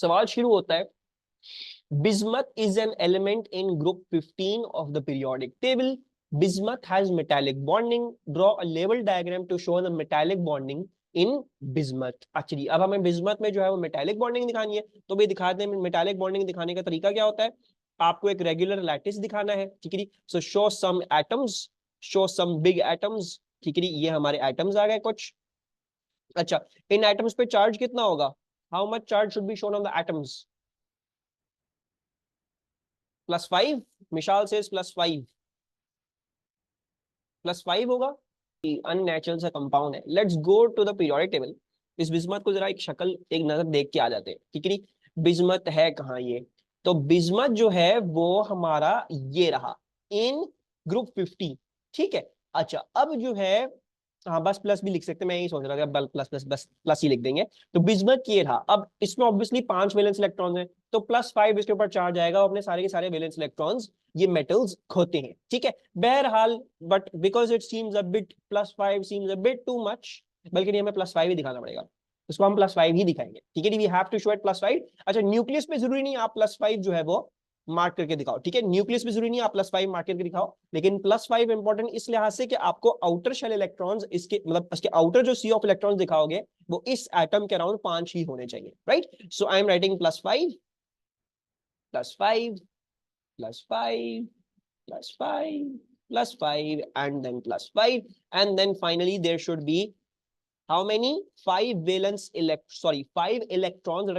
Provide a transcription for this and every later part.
सवाल शुरू होता है, bismuth is an element in group 15 of the periodic table. Bismuth has metallic bonding. Draw a label diagram to show the metallic bonding in bismuth. actually अब हमें bismuth में जो है वो metallic bonding दिखानी है, तो भी दिखाते हैं। metallic bonding दिखाने का तरीका क्या होता है, आपको एक रेगुलर लैटिस दिखाना है, ठीक है। So show some atoms, show some big atoms, ठीक है। ये हमारे एटम्स आ गए कुछ। अच्छा, इन एटम्स पे चार्ज कितना होगा, how much charge should be shown on the atoms? +5। मिशाल से +5, +5 होगा। अननेचुरल सा कंपाउंड है। Let's go to the periodic table. इस बिस्मथ को जरा एक शक्ल, एक नजर देख के आ जाते हैं, ठीक है। बिस्मथ है कहाँ ये, तो बिस्मथ जो है वो हमारा ये रहा, इन ग्रुप 50, ठीक है। अच्छा, अब जो है, हाँ बस प्लस भी लिख सकते हैं, मैं यही सोच रहा था बल प्लस प्लस बस प्लस ही लिख देंगे। तो बिस्मथ ये रहा। अब इसमें ऑब्वियसली 5 वैलेंस इलेक्ट्रॉन है, तो +5 इसके ऊपर चार्ज आएगा। अपने सारे के सारे वैलेंस इलेक्ट्रॉन्स ये मेटल्स होते हैं, ठीक है। बहरहाल, but because it seems a bit, +5 seems a bit too much, बल्कि नहीं, हमें +5 ही दिखाना पड़ेगा। उसको हम +5 ही दिखाएंगे, ठीक है। We have to show it +5। अच्छा, न्यूक्लियस पे जरूरी नहीं आप +5 जो है वो मार्क करके दिखाओ, ठीक है। न्यूक्लियस पे जरूरी नहीं आप +5 मार्क करके दिखाओ, लेकिन +5 इंपॉर्टेंट इस लिहाज से कि आपको आउटर शेल इलेक्ट्रॉन्स, इसके मतलब इसके आउटर जो सी ऑफ इलेक्ट्रॉन्स दिखाओगे वो इस एटम के अराउंड 5 ही होने चाहिए, right. So I am writing +5, +5, +5, +5, +5, and then +5, and then finally there should be how many? 5 electrons that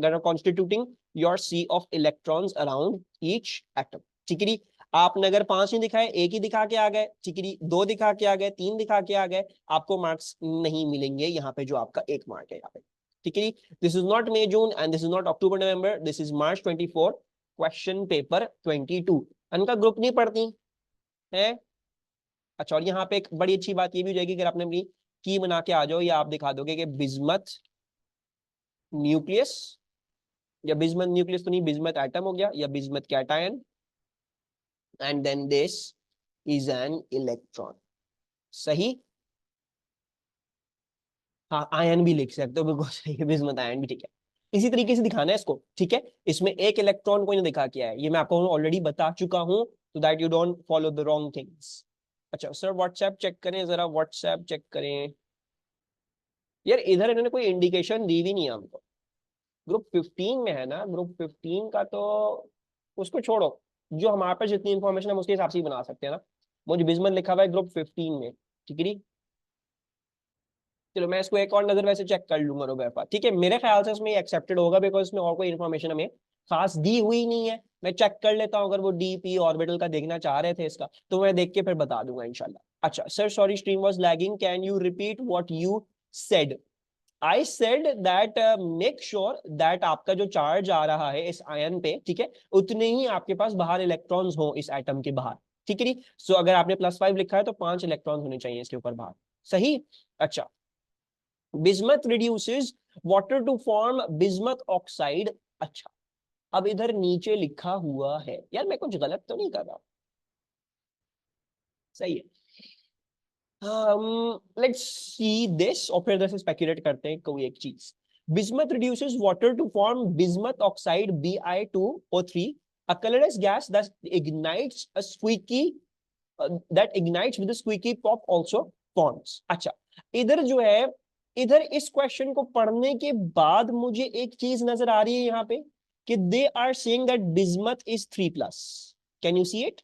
are constituting your sea of electrons around each atom, ठीक है। आपने अगर 5 नहीं दिखाए, एक ही दिखा के आ गए, ठीक है, 2 दिखा के आ गए, 3 दिखा के आ गए, आपको मार्क्स नहीं मिलेंगे यहाँ पे, जो आपका 1 मार्क है यहाँ पे, ठीक है। This is not May June and this is not October November, this is March 24, question paper 22। उनका ग्रुप नहीं पढ़ती है। अच्छा, और यहाँ पे एक बड़ी अच्छी बात ये भी हो जाएगी, अगर आपने अपनी की बना के आ जाओ, या आप दिखा दोगे कि बिस्मथ न्यूक्लियस, या बिस्मथ न्यूक्लियस तो नहीं, बिस्मथ एटम हो गया, या bismuth cation, and then this is an electron. सही। हाँ, आयन भी लिख सकते हो, बिल्कुल सही है, बिस्मथ आयन भी, ठीक है। इसी तरीके से दिखाना है इसको, ठीक है। इसमें एक इलेक्ट्रॉन को दिखा के है, ये मैं आपको ऑलरेडी बता चुका हूं, so that you don't follow the wrong things। अच्छा सर, व्हाट्सएप चेक करें जरा, व्हाट्सएप चेक करें। यार इधर इन्होंने कोई इंडिकेशन दी भी नहीं है हमको। ग्रुप 15 में है ना, ग्रुप 15 का तो उसको छोड़ो, जो हमारे पास जितनी इंफॉर्मेशन है उसके हिसाब से ही बना सकते हैं ना। मुझे बिजमन लिखा हुआ है ग्रुप 15 में, ठीक है। चलो मैं इसको एक और नजर वैसे चेक कर लूंगा रोबेफा, ठीक है। मेरे ख्याल से इसमें एक्सेप्टेड होगा, बिकॉज इसमें और कोई इन्फॉर्मेशन हमें खास दी हुई नहीं है। मैं चेक कर लेता हूँ, अगर वो डीपी ऑर्बिटल का देखना चाह रहे थे इसका, तो मैं देख के फिर बता दूंगा इंशाल्लाह। अच्छा sir, sorry stream was lagging, can you repeat what you said? I said that make sure that आपका जो चार्ज आ रहा है इस आयन पे, ठीक है, उतने ही आपके पास बाहर इलेक्ट्रॉन्स हो इस एटम के बाहर, ठीक है। सो अगर आपने +5 लिखा है तो 5 इलेक्ट्रॉन्स होने चाहिए इसके ऊपर बाहर, सही। अच्छा, bismuth reduces water to form bismuth oxide. अच्छा, अब इधर नीचे लिखा हुआ है, यार मैं कुछ गलत तो नहीं कर रहा? सही है। लेट्स सी दिस, और फिर से स्पेक्युलेट करते हैं कोई एक चीज। Bismuth reduces water to form bismuth oxide Bi2O3, a colorless gas that ignites with a squeaky pop also forms। अच्छा, इधर जो है, इधर इस क्वेश्चन को पढ़ने के बाद मुझे एक चीज नजर आ रही है यहाँ पे, कि they are saying that bismuth is 3+। Can you see it?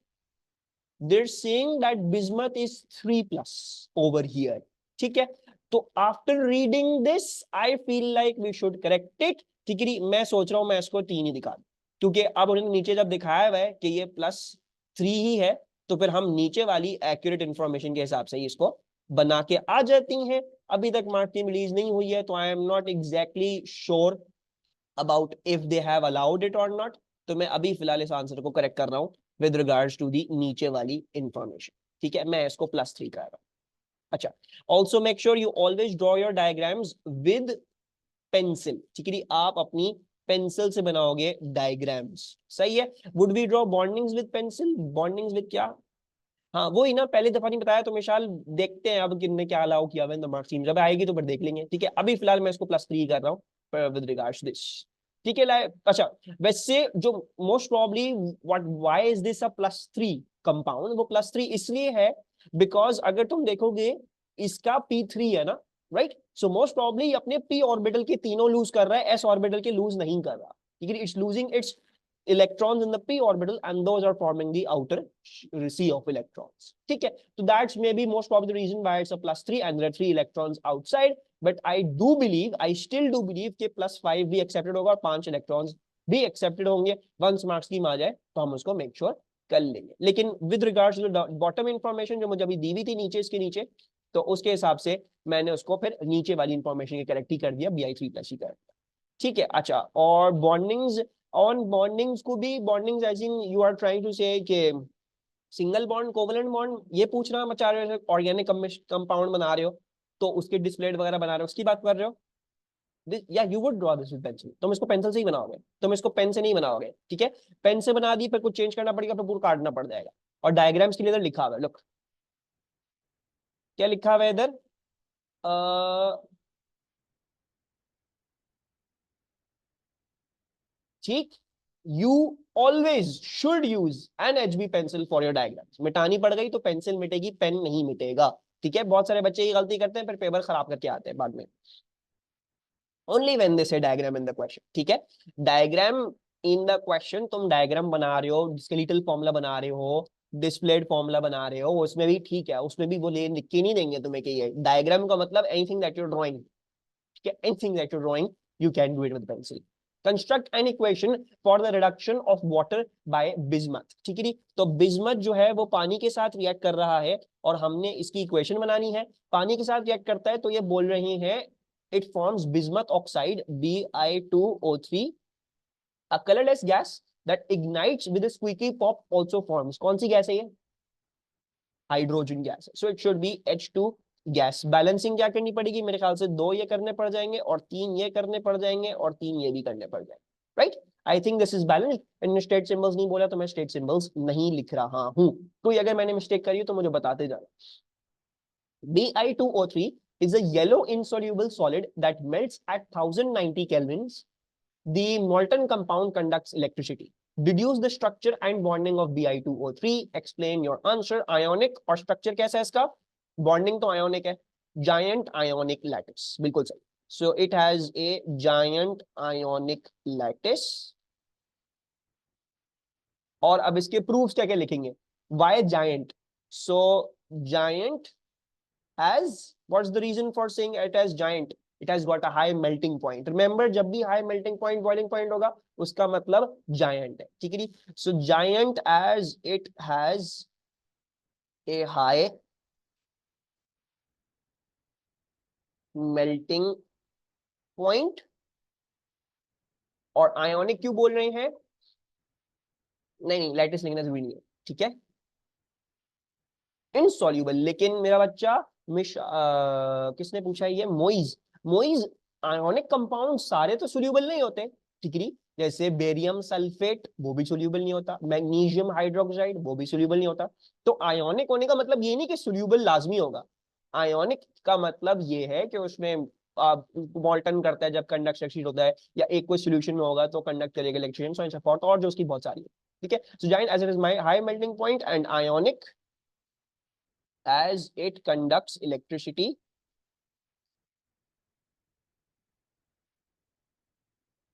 they're saying that bismuth is 3+ over here, ठीक है। तो after reading this I feel like we should correct it, ठीक है। मैं सोच रहा हूं मैं इसको 3 ही दिखा दूं, क्योंकि अब उन्होंने नीचे जब दिखाया हुआ है कि ये +3 ही है, तो फिर हम नीचे वाली एक्यूरेट इंफॉर्मेशन के हिसाब से ही इसको बना के आ जाती हैं। अभी तक मार्क टीम रिलीज नहीं हुई है, तो I am not exactly sure about if they have allowed it और नॉट। तो मैं अभी फिलहाल इस आंसर को करेक्ट कर रहा हूं विद रिगार्ड्स टू दी नीचे वाली इंफॉर्मेशन, ठीक है। मैं इसको +3 कर रहा हूं। अच्छा, also make sure you always draw your diagrams with pencil, ठीक है। आप अपनी पेंसिल से बनाओगे डायग्राम्स, सही है। Would we draw bondings with pencil? Bondings with क्या? हाँ वही ना, पहली दफा नहीं बताया, तो मिसाल देखते हैं अब किन्ने क्या अलाउ किया हुआ है, मार्क्स जब आएगी तो फिर देख लेंगे, ठीक है। अभी फिलहाल मैं इसको +3 कर रहा हूँ, विद रिगार्ड्स दिस, ठीक है। अच्छा, वैसे जो most probably what why is this a +3 compound, वो +3 इसलिए है बिकॉज अगर तुम देखोगे इसका p3 है ना, राइट। सो मोस्ट प्रॉब्ली अपने p ऑर्बिटल के तीनों लूज कर रहा है, s ऑर्बिटल के लूज नहीं कर रहा, ठीक है। It's losing its electrons in the p orbital and those are forming the outer sea of electrons, ठीक है। तो that's maybe most probably the reason why it's a +3 and there are 3 electrons outside, but I still do believe कि +5 भी accepted होगा और 5 electrons भी accepted होंगे। once marks की आ जाए तो हम उसको make sure कर लेंगे। लेकिन with regards to the bottom information जो मुझे अभी दी हुई थी नीचे इसके नीचे, तो उसके हिसाब से मैंने उसको फिर नीचे वाली इंफॉर्मेशन के करेक्ट ही कर दिया, Bi3+ ही कर दिया, ठीक है। अच्छा, और बॉन्डिंग्स, ऑन बॉन्डिंग्स को भी, bondings I think you are trying to say कि सिंगल बॉन्ड, कोवलेंट बॉन्ड, ये पूछना मचा रहे हो, ऑर्गेनिक कंपाउंड बना रहे हो तो उसके डिस्प्लेड वगैरह बना रहे हो, उसकी बात कर रहे हो। या you would draw this with pencil, तुम इसको पेंसिल से ही बनाओगे, तुम इसको पेन से नहीं बनाओगे, ठीक है। पेन से बना दी फिर कुछ चेंज करना पड़ेगा, फिर पूरा काटना पड़ जाएगा। और डायग्राम्स के लिए इधर लिखा हुआ है, लुक क्या लिखा हुआ है इधर, ठीक। You always should use an HB pencil for your diagrams. मिटानी पड़ गई तो पेंसिल मिटेगी, पेन नहीं मिटेगा, ठीक है। बहुत सारे बच्चे ये गलती करते हैं, फिर पेपर खराब करके आते हैं बाद में। ओनली व्हेन दे से डायग्राम इन द क्वेश्चन, ठीक है। डायग्राम इन द क्वेश्चन, तुम डायग्राम बना रहे हो, स्केलेटल फॉर्मूला बना रहे हो, डिस्प्लेड फॉर्मूला बना रहे हो, उसमें भी ठीक है, उसमें भी वो लिख के नहीं देंगे तुम्हें कि ये डायग्राम का मतलब एनीथिंग दैट यू ड्राइंग, ठीक है। Anything that you drawing you can do it with pencil. Construct an equation for the reduction of water bye bismuth, ठीक है। तो बिस्मथ जो है वो पानी के साथ रिएक्ट कर रहा है और हमने इसकी इक्वेशन बनानी है। पानी के साथ रिएक्ट करता है तो ये बोल रहे हैं it forms bismuth oxide Bi2O3, a colorless gas that ignites with a squeaky pop also forms। कौन सी गैस है ये, hydrogen gas. So it should be H2 gas. Balancing क्या करनी पड़ेगी, मेरे ख्याल से 2 ये करने पड़ जाएंगे और 3 ये करने पड़ जाएंगे और 3 ये भी करने पड़ जाएंगे, right. I think this is balance. इनने स्टेट सिंबल्स नहीं बोला तो मैं स्टेट सिंबल्स नहीं लिख रहा हूं, कोई अगर मैंने मिस्टेक करी तो मुझे बताते जाना। Bi2O3 is a yellow insoluble solid that melts at 1090 kelvins. The molten compound conducts electricity. Deduce the structure and bonding of Bi2O3. Explain your answer. Ionic और structure कैसा है इसका, bonding तो ionic है, giant ionic lattice, बिल्कुल सही। So it has a giant ionic lattice। और अब इसके proofs क्या क्या लिखेंगे, why giant, so giant as, what's the reason for saying it as giant, it has got a high melting point। remember जब भी high melting point boiling point होगा उसका मतलब giant है, ठीक है जी। so giant as it has a high melting point। और ionic क्यों बोल रहे हैं, नहीं नहीं लैटिस लिखना जरूरी नहीं है, ठीक है। इनसॉल्यूबल, लेकिन मेरा बच्चा किसने पूछा ये, मोइज। मोइज, आयोनिक कंपाउंड सारे तो सोल्यूबल नहीं होते, ठीक है। जैसे बेरियम सल्फेट वो भी सोल्यूबल नहीं होता, मैग्नीशियम हाइड्रोक्साइड वो भी सोल्यूबल नहीं होता। तो आयोनिक होने का मतलब ये नहीं कि सोल्यूबल लाजमी होगा। आयोनिक का मतलब ये है कि उसमें मॉल्टन करता है जब कंडक्शन होता है, या एक कोई सोल्यूशन में होगा तो कंडक्ट करेगा electricity, so and so forth, और जो उसकी बहुत सारी है, ठीक है। So giant as it is my high melting point and ionic as it conducts electricity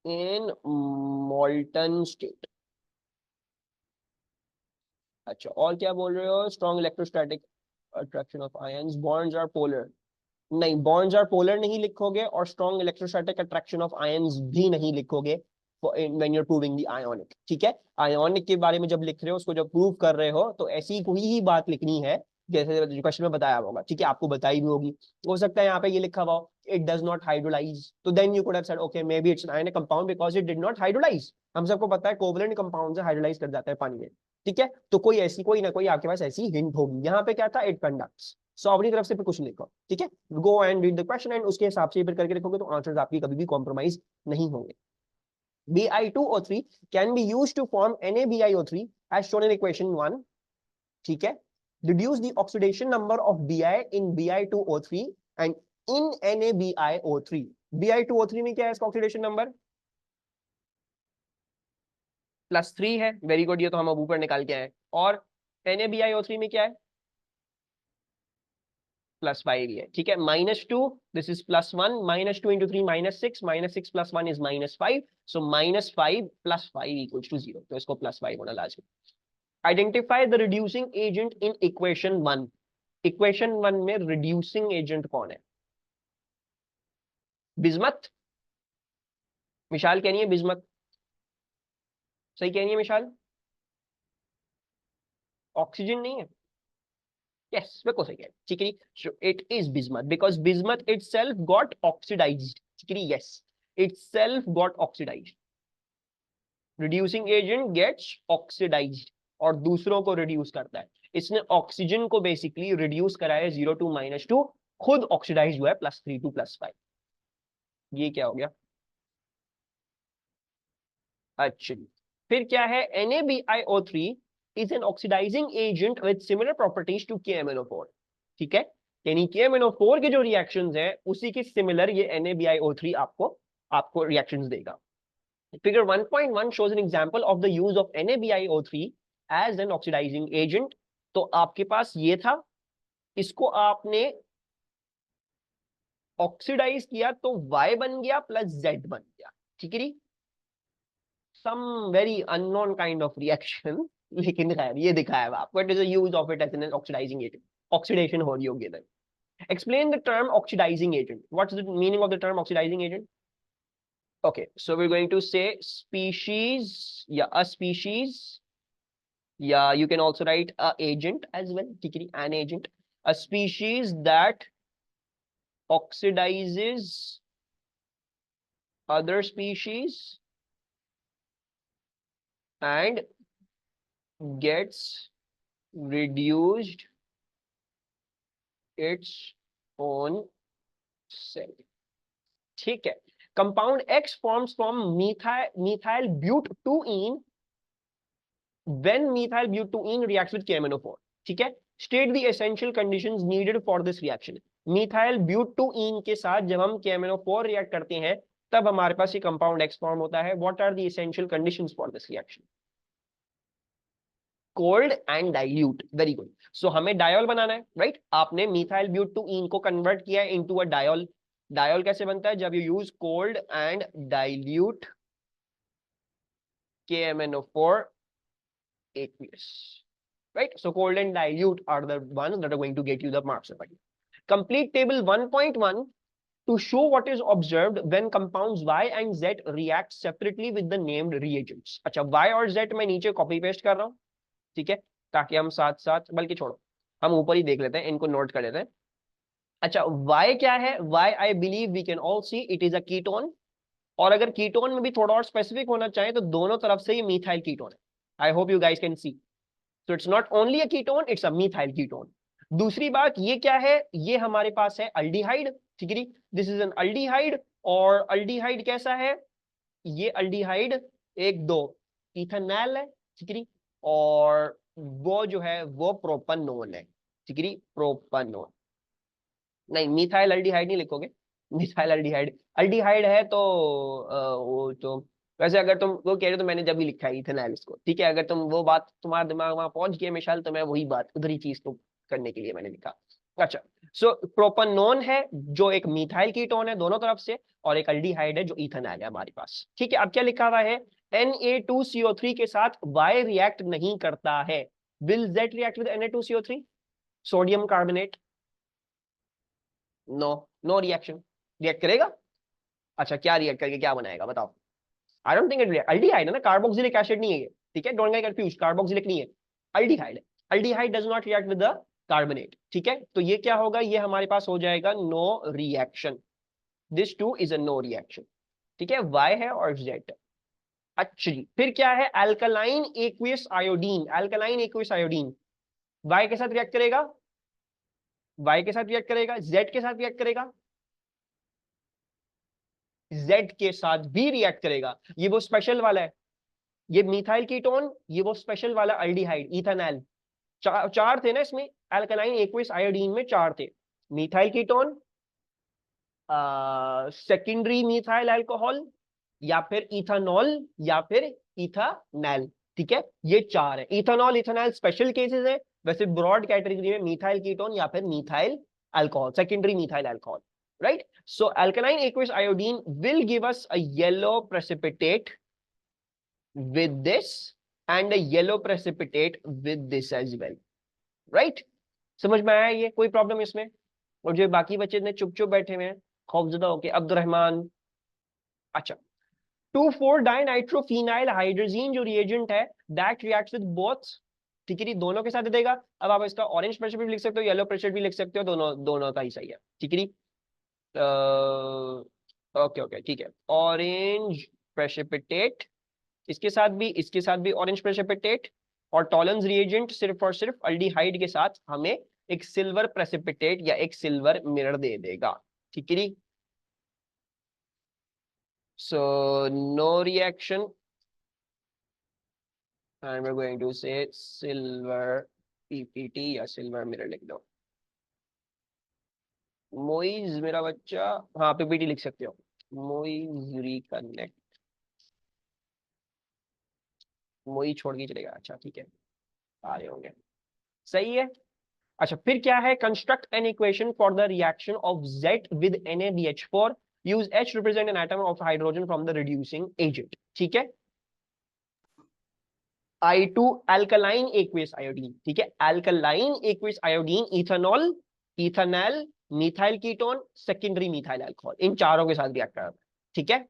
in molten state। अच्छा, और क्या बोल रहे हो, strong electrostatic attraction of ions, bonds are polar, नहीं बॉन्ड्स आर पोलर नहीं लिखोगे और strong electrostatic attraction of ions भी नहीं लिखोगे when you are proving the ionic, ठीक है। आयोनिक के बारे में जब लिख रहे हो, उसको जब प्रूव कर रहे हो तो ऐसी कोई ही बात लिखनी है जैसे क्वेश्चन में बताया होगा, ठीक है। आपको बताई भी होगी, हो सकता है यहाँ पे ये लिखा हुआ हो इट डज नॉट हाइड्रोलाइज, तो then you could have said okay maybe it's an ionic compound because it did not hydrolyse. हम सबको पता है कोवलेंट कंपाउंड से हाइड्रोलाइज कर जाता है पानी में, ठीक है। तो कोई ऐसी, कोई ना कोई आपके पास ऐसी हिंट होगी। यहाँ पे क्या था, इट कंडक्ट्स। सो अपनी तरफ से फिर कुछ लिखो, ठीक है। Go and read the question and उसके हिसाब से फिर करके लिखोगे तो आंसर्स आपकी कभी भी कॉम्प्रोमाइज नहीं होंगे। Bi2O3 can be used to form NaBiO3 as shown in equation 1, ठीक है। Deduce the oxidation number of Bi in Bi2O3 and in NaBiO3। Bi2O3 में क्या है इसका ऑक्सीडेशन नंबर? +3 है। वेरी गुड, ये तो हम अब ऊपर निकाल के आए। और NaBiO3 में क्या है? +5 ही है। ठीक है, -2, this is +1, -2 into 3 -6, -6 + 1 is -5, so -5 + 5 = 0, तो इसको +5 होना लाजमी। Identify the reducing agent in equation 1। Equation 1 में रिड्यूसिंग एजेंट कौन है? बिस्मथ। मिशाल कहनी है बिस्मथ, सही कहनी है मिशाल। ऑक्सीजन नहीं है? यस, बिल्कुल सही है चिकरी। It is bismuth because bismuth itself got oxidized। चिकरी, yes, itself got oxidized। Reducing agent gets oxidized और दूसरों को रिड्यूस करता है। इसने ऑक्सीजन को बेसिकली रिड्यूस करा है 0 to -2, खुद ऑक्सीडाइज हुआ है +3 to +5। ये क्या हो गया? अच्छा, फिर क्या है? NaBiO3 is an oxidizing agent with similar properties to KMnO4। ठीक है, यानी KMnO4 के जो रिएक्शंस है उसी के सिमिलर ये NaBiO3 आपको आपको रिएक्शंस देगा। Figure 1.1 shows an example of the use of NaBiO3 as an oxidizing agent। तो आपके पास ये था, इसको आपने ऑक्सीडाइज किया तो Y बन गया +Z बन गया। ठीक है, some very unknown kind of reaction, लेकिन खैर ये दिखाया है आपको। It is a use of it as an oxidizing agent। Oxidation हो रही होगी इधर। Explain the term oxidizing agent। What's the meaning of the term oxidizing agent? Okay, so we're going to say species, yeah, a species, yeah, you can also write a agent as well, ठीक है, an agent, a species that oxidizes other species and gets reduced its own self। ठीक है, compound X forms from methyl but2ene when methyl but2ene reacts with KMnO4। ठीक है, state the essential conditions needed for this reaction। methyl but2ene के साथ जब हम KMnO4 react करते हैं तब हमारे पास ये कंपाउंड X फॉर्म होता है। What are the essential conditions for this reaction? Cold and dilute. Very good, so हमें डायोल बनाना है, राइट? आपने मिथाइल ब्यूट2ईन को कन्वर्ट किया इनटू अ डायोल। डायोल कैसे बनता है? जब you use cold and dilute KMnO4 aqueous, right? So cold and dilute are the ones that are going to get you the marks. Complete table 1.1 to show what is observed when compounds Y and Z react separately with the named reagents। अच्छा, Y और Z मैं नीचे copy paste कर रहा हूँ, ठीक है, ताकि हम साथ साथ, बल्कि छोड़ो हम ऊपर ही देख लेते हैं, इनको नोट कर लेते हैं। अच्छा, Y क्या है? Y I believe we can all see it is a ketone. और अगर कीटोन में भी थोड़ा और स्पेसिफिक होना चाहे तो दोनों तरफ से ये मिथाइल कीटोन है। I hope you guys can see. So it's not only a ketone, it's a methyl ketone. दूसरी बात ये क्या है? ये हमारे पास है अल्डिहाइड। ठीक है, दिस इज एन अल्डिहाइड। और अल्डिहाइड कैसा है? ये अल्डिहाइड एक दो इथेनॉल है, ठीक है, और वो जो है वो प्रोपनोन है। ठीक है, प्रोपनोन नहीं, मिथाइल अल्डिहाइड नहीं लिखोगे। मिथाइल अल्डिहाइड, अल्डिहाइड है तो वो तो, वैसे अगर तुम वो कह रहे हो तो मैंने जब भी लिखा है इथेनॉल इसको, ठीक है, अगर तुम वो बात तुम्हारा दिमाग वहां पहुंच गया मिशाल, तो मैं वही बात उधर ही चीज को करने के लिए मैंने लिखा। अच्छा, सो प्रोपनोन है जो एक मिथाइल कीटोन है दोनों तरफ से, और एक अल्डिहाइड है जो इथेनॉल है हमारे पास। ठीक है, अब क्या लिखा हुआ है? Na2CO3 के साथ Y रिएक्ट नहीं करता है। Will Z react with Na2CO3? Sodium carbonate, no, no reaction. React करेगा? अच्छा, क्या रिएक्ट करके क्या बनाएगा बताओ? I don't think it react. Aldehyde है ना, कार्बोक्सिलिक एसिड नहीं है ये, ठीक है, डोंट गेट कंफ्यूज, कार्बोक्सिलिक नहीं है, अल्डिहाइड है। Aldehyde does not react with the carbonate. ठीक है, तो ये क्या होगा? ये हमारे पास हो जाएगा no reaction. This too is a no reaction. ठीक है, Y है और Z है। अच्छा जी, फिर क्या है? Alkaline aqueous iodine. Alkaline aqueous iodine Y के साथ रिएक्ट करेगा, Y के साथ रिएक्ट करेगा, Z के साथ रिएक्ट करेगा, Z के साथ भी रिएक्ट करेगा। ये वो स्पेशल वाला है, ये मिथाइल कीटोन, ये वो स्पेशल वाला अल्डिहाइड इथेनॉल। चार थे ना इसमें, अल्कलाइन एक्वियस आयोडीन में चार थे, methyl ketone, secondary methyl alcohol, या फिर इथानॉल, या फिर इथानैल। ठीक है, ये चार है। इथानॉल इथानॉल स्पेशल केसेस है, वैसे ब्रॉड कैटेगरी में मिथाइल कीटोन या फिर methyl alcohol, secondary methyl alcohol, right. So alkaline aqueous iodine will give us a yellow precipitate with this and a yellow precipitate with this as well, right? समझ में आया ये? कोई problem इसमें? और जो बाकी बच्चे ने चुप चुप बैठे हुए हैं खौफजदा होके, अब्दुलरहमान। अच्छा, 2,4-डाइनाइट्रोफिनाइल हाइड्रोजीन जो रिएजेंट है, दैट रिएक्ट्स विद बोथ। ठीक है, ये दोनों के साथ दे देगा। अब आप इसका ऑरेंज प्रेसिपिटेट भी लिख सकते हो, येलो प्रेसिपिटेट भी लिख सकते हो, दोनों दोनों का ही सही है। ठीक है, ओके ओके, ठीक है। ऑरेंज प्रेसिपिटेट, इसके साथ भी ऑरेंज प्रेसिपिटेट, और टॉलन्स रिएजेंट सिर्फ और सिर्फ अल्डिहाइड के साथ हमें एक सिल्वर प्रेसिपिटेट या एक सिल्वर मिरर दे देगा। ठीक है, so no reaction and we're going to say silver PPT या सिल्वर मिरर लिख दो। मोइज मेरा बच्चा, हाँ पीपीटी लिख सकते हो। मोइज रिकनेक्ट, मोई छोड़ के चलेगा। अच्छा ठीक है, आ रहे होंगे, सही है। अच्छा, फिर क्या है? Construct an equation for the reaction of Z with NaBH4, use H represent an atom of hydrogen from the reducing agent. ठीक है, I2 अल्कलाइन एक्वियस आयोडीन। ठीक है, alkaline aqueous iodine, ethanol, ethanol, methyl ketone, secondary methyl alcohol, इन चारों के साथ react करता है। ठीक है,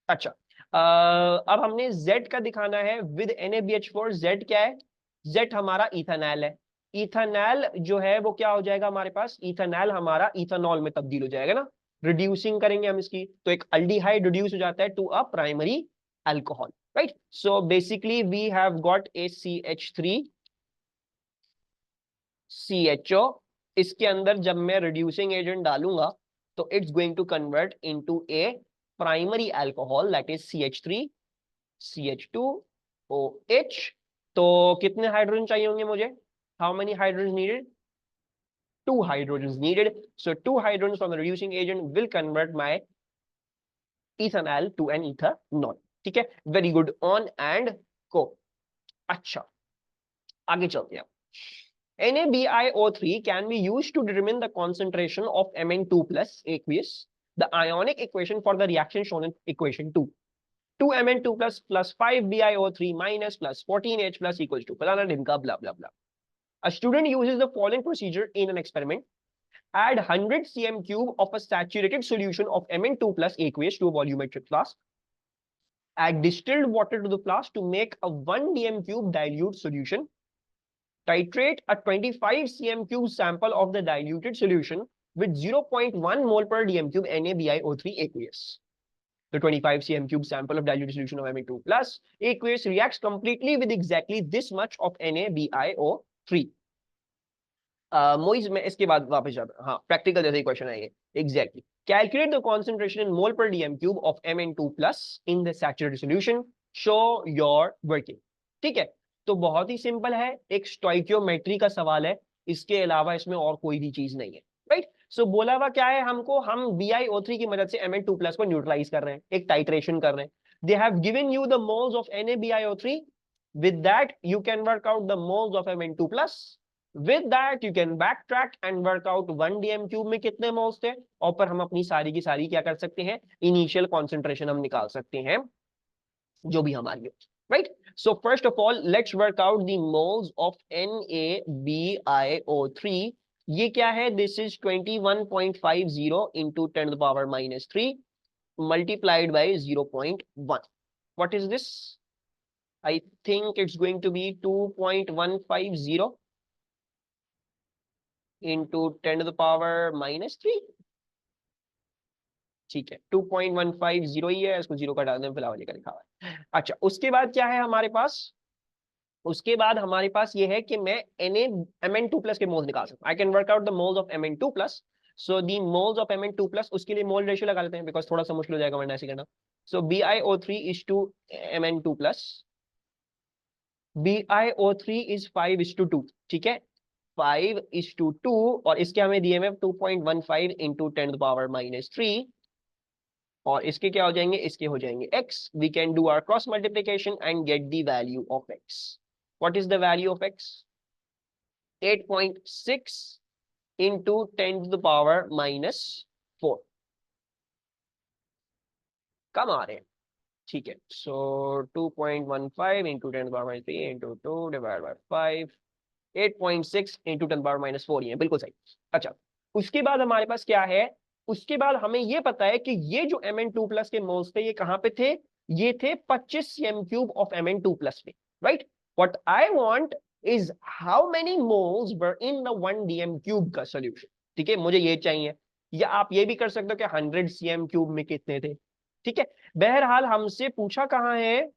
अच्छा, अब हमने Z का दिखाना है विद NaBH4। Z क्या है? Z हमारा इथेनॉल है। इथेनॉल जो है वो क्या हो जाएगा हमारे पास? इथेनॉल हमारा इथेनॉल में तब्दील हो जाएगा ना, रिड्यूसिंग करेंगे हम इसकी, तो एक अल्डिहाइड रिड्यूस हो जाता है to a primary alcohol, right. So basically we have got a CH3CHO। इसके अंदर जब मैं रिड्यूसिंग एजेंट डालूंगा तो it's going to convert into a primary alcohol, that is CH3CH2OH। तो कितने हाइड्रोजन चाहिए होंगे मुझे? How many hydrogen needed? 2 hydrogens needed. So 2 hydrogens from the reducing agent will convert my ethanol to an ethanol. ठीक है, very good, on and को। अच्छा, आगे चलते हैं। NaBiO3 can be used to determine the concentration of Mn2 plus aqueous. The ionic equation for the reaction shown in equation 2. 2Mn2 plus 5BiO3 minus plus 14H plus equals to falana ढिमका blah blah blah. A student uses the following procedure in an experiment. Add 100 cm cube of a saturated solution of Mn2 plus aqueous to a volumetric flask. Add distilled water to the flask to make a 1 dm cube dilute solution. Titrate a 25 cm cube sample of the diluted solution with 0.1 mole per dm cube NaBiO3 aqueous. The 25 cm cube sample of diluted solution of Mn2 plus aqueous reacts completely with exactly this much of NaBiO3. Moiz में इसके बाद वापस जाता, हाँ practical जैसे question है ये exactly. Calculate the concentration in mole per dm cube of Mn2 plus in the saturated solution, show your working. ठीक है, तो बहुत ही सिंपल है, एक स्टोइकियोमेट्री का सवाल है, इसके अलावा इसमें और कोई भी चीज नहीं है, राइट। सो बोला हुआ क्या है हमको? हम BiO3 की मदद से Mn2 प्लस को न्यूट्रलाइज कर रहे हैं, एक टाइट्रेशन कर रहे हैं। They have given you the moles of NaBiO3, with that you can work out the moles of Mn2 plus. With that you can backtrack and work out 1 dm cube में कितने moles थे, और पर हम अपनी सारी की सारी क्या कर सकते हैं? इनिशियल कॉन्सेंट्रेशन हम निकाल सकते हैं जो भी हमारी, right? So first of all let's work out the moles of NaBiO3. ये क्या है? This is 21.50 into 10 to the power minus 3 multiplied by 0.1. What is this? I think it's going to be 2.150 into 10 to the power minus 3. ठीक है, 2.150 ही है, इसको zero का डाल दें, फिलहाल लिखा हुआ है। अच्छा, उसके बाद क्या है हमारे पास? उसके बाद हमारे पास ये है कि मैं Mn2 प्लस के मोल्स निकाल सकता हूं। I can work out the moles of Mn2 plus. So the moles of Mn2 plus, उसके लिए मोल रेशियो लगा लेते हैं बिकॉज थोड़ा सा मुश्किल हो जाएगा वरना ऐसे करना। So BiO3 is to Mn2 plus, BiO3 is 5:2, ठीक है। 5:2 और इसके हमें दिए में 2.15 इंटू 10⁻³ और इसके क्या हो जाएंगे, इसके हो जाएंगे x. We can do our cross multiplication and get the value of x. What is the value of x? 8.6 into 10⁻⁻4. कम आ रहे हैं, ठीक है. So 2.15 into 10⁻³ into 2 divide by 5, 8.6 into 10⁻⁻4 ही है, बिल्कुल सही. अच्छा, उसके बाद हमारे पास क्या है, उसके बाद हमें ये पता है कि ये जो Mn2+ के मोल्स थे ये कहां पे थे, ये थे 25 cm³ ऑफ Mn2+ पे, right. What I want is how many moles were in the 1 dm³ का सॉल्यूशन. ठीक है, मुझे ये चाहिए, या आप ये भी कर सकते हो कि 100 cm³ में कितने थे. ठीक है, बहरहाल हमसे पूछा कहां है,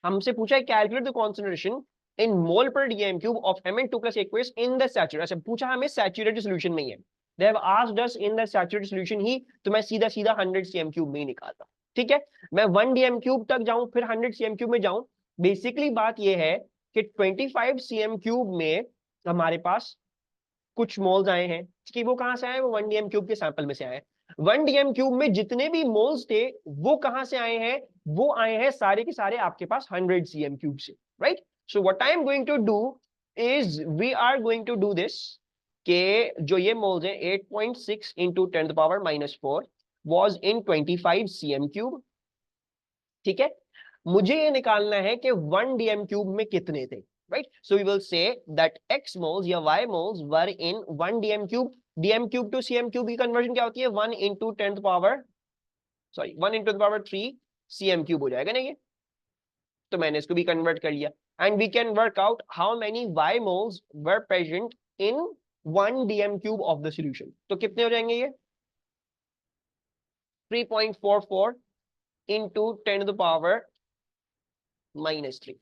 हमसे पूछा है calculate the concentration in mole पर dm³ of Mn2+ aqueous in the saturated. अच्छा, पूछा हमें सैचुरेटेड सॉल्यूशन में ही है. They have asked us in the saturated solution ही, तो मैं सीधा सीधा 100 cm³ में ही निकालता. ठीक है, मैं 1 dm³ तक जाऊं फिर 100 cm³ में जाऊं. बेसिकली बात ये है कि 25 cm³ में हमारे पास कुछ मोल्स आए हैं. ठीक है, वो कहां से आए, वो 1 dm³ के सैंपल में से आए. 1 dm³ में जितने भी मोल्स थे वो कहां से आए हैं, वो आए हैं सारे के सारे आपके पास 100 cm³ से, right. So what I am going to do is we are going to do this के जो ये मोल्स हैं 8.6 इंटू 10⁻⁻4 वॉज इन 25 cm³. ठीक है, मुझे ये निकालना है कि 1 dm³ में कितने थे, right. So we will say that x moles या y moles were in 1 dm³. dm³ to cm³ की कन्वर्जन क्या होती है, 1 इंटू 1 into 10⁻³ cm³ हो जाएगा ना ये. तो मैंने इसको भी कन्वर्ट कर लिया and we can work out how many y moles were present in 1 dm³ of the solution. तो कितने हो जाएंगे ये, 3.44 इंटू 10⁻⁻3.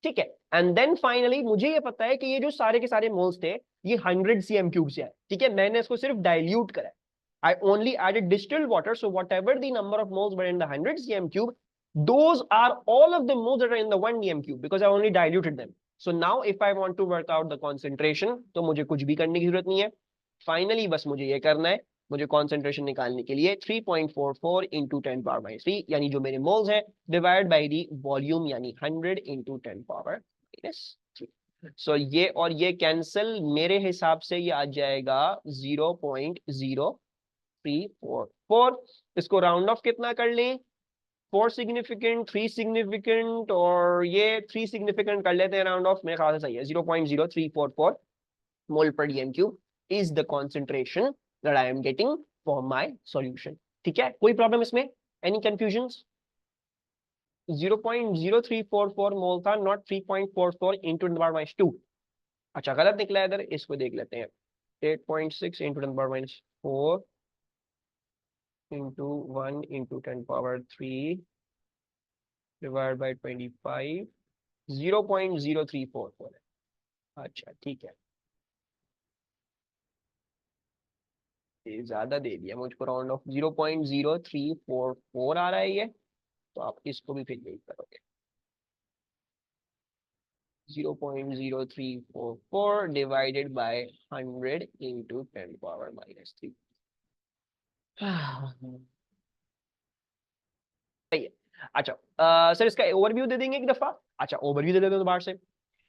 ठीक है, एंड देन फाइनली मुझे ये पता है कि ये जो सारे के सारे मोल्स थे ये 100 cm³ से आए. ठीक है, मैंने इसको सिर्फ डाइल्यूट करा. I only added distilled water, so whatever the number of moles were in the 100 cm³, those are all of the moles that are in the 1 dm³ because I only diluted them. So now if I want to work out the concentration, तो मुझे कुछ भी करने की जरूरत नहीं है. Finally बस मुझे ये करना है, मुझे कॉन्सेंट्रेशन निकालने के लिए 3.44 इंटू 10⁻³ यानी जो मेरे मोल्स हैं डिवाइड बाई दी वॉल्यूम यानी 100 इंटू 10⁻³ सो ये और ये कैंसिल, मेरे हिसाब से ये आ जाएगा 0.0344. इसको राउंड ऑफ कितना कर लें, 4 सिग्निफिकेंट, 3 सिग्निफिकेंट और ये 3 सिग्निफिकेंट कर लेते हैं राउंड ऑफ, मेरे ख्याल से सही है. 0.0344 मोल पर dm³ is the concentration that I am getting for my solution. ठीक है, कोई प्रॉब्लम इसमें, any confusions? 0.0344 मोल था, not 3.44 into 10⁻². अच्छा, गलत निकला इधर, इसको देख लेते हैं. 8.6 into 10⁻⁴ into 1 into 10⁻³ divided by 25, 0.0344 है. अच्छा ठीक है, ज्यादा दे दिया मुझको, राउंड ऑफ 0.0344 आ रहा है ये, तो आप इसको भी फिर यही करोगे. 0.0344 डिवाइडेड बाय 100 इंटू 10⁻⁻3. सही है. अच्छा सर इसका ओवरव्यू दे देंगे एक दफा. अच्छा, ओवरव्यू दे देते हैं दोबारा से.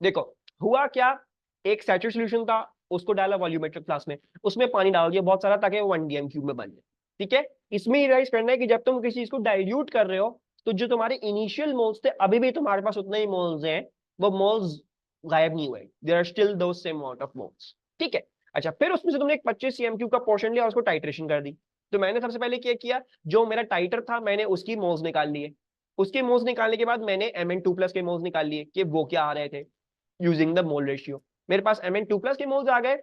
देखो हुआ क्या, एक सैचुरेटेड सॉल्यूशन था, उसको डाला वॉल्यूमेट्रिक फ्लास्क में, उसमें पानी डाल दिया बहुत सारा ताकि वो 1 dm³ में बन जाए. ठीक है, इसमें रियलाइज करना है कि जब तुम किसी चीज को डाइल्यूट कर रहे हो तो जो तुम्हारे इनिशियल मोल्स थे अभी भी तुम्हारे पास उतने ही मोल्स हैं, वो मोल्स गायब नहीं हुए, there are still those same amount of moles. ठीक है, अच्छा फिर उसमें से तुमने एक 25 cm³ का पोर्शन लिया, उसको टाइट्रेशन कर दी. तो मैंने सबसे पहले क्या किया, जो मेरा टाइटर था मैंने उसकी मोल्स निकाल लिए. उसके मोल्स निकालने के बाद मैंने Mn2+ के मोल्स निकाल लिए कि वो क्या आ रहे थे यूजिंग द मोल रेशियो. मेरे पास Mn2+ के मोल्स आ गए,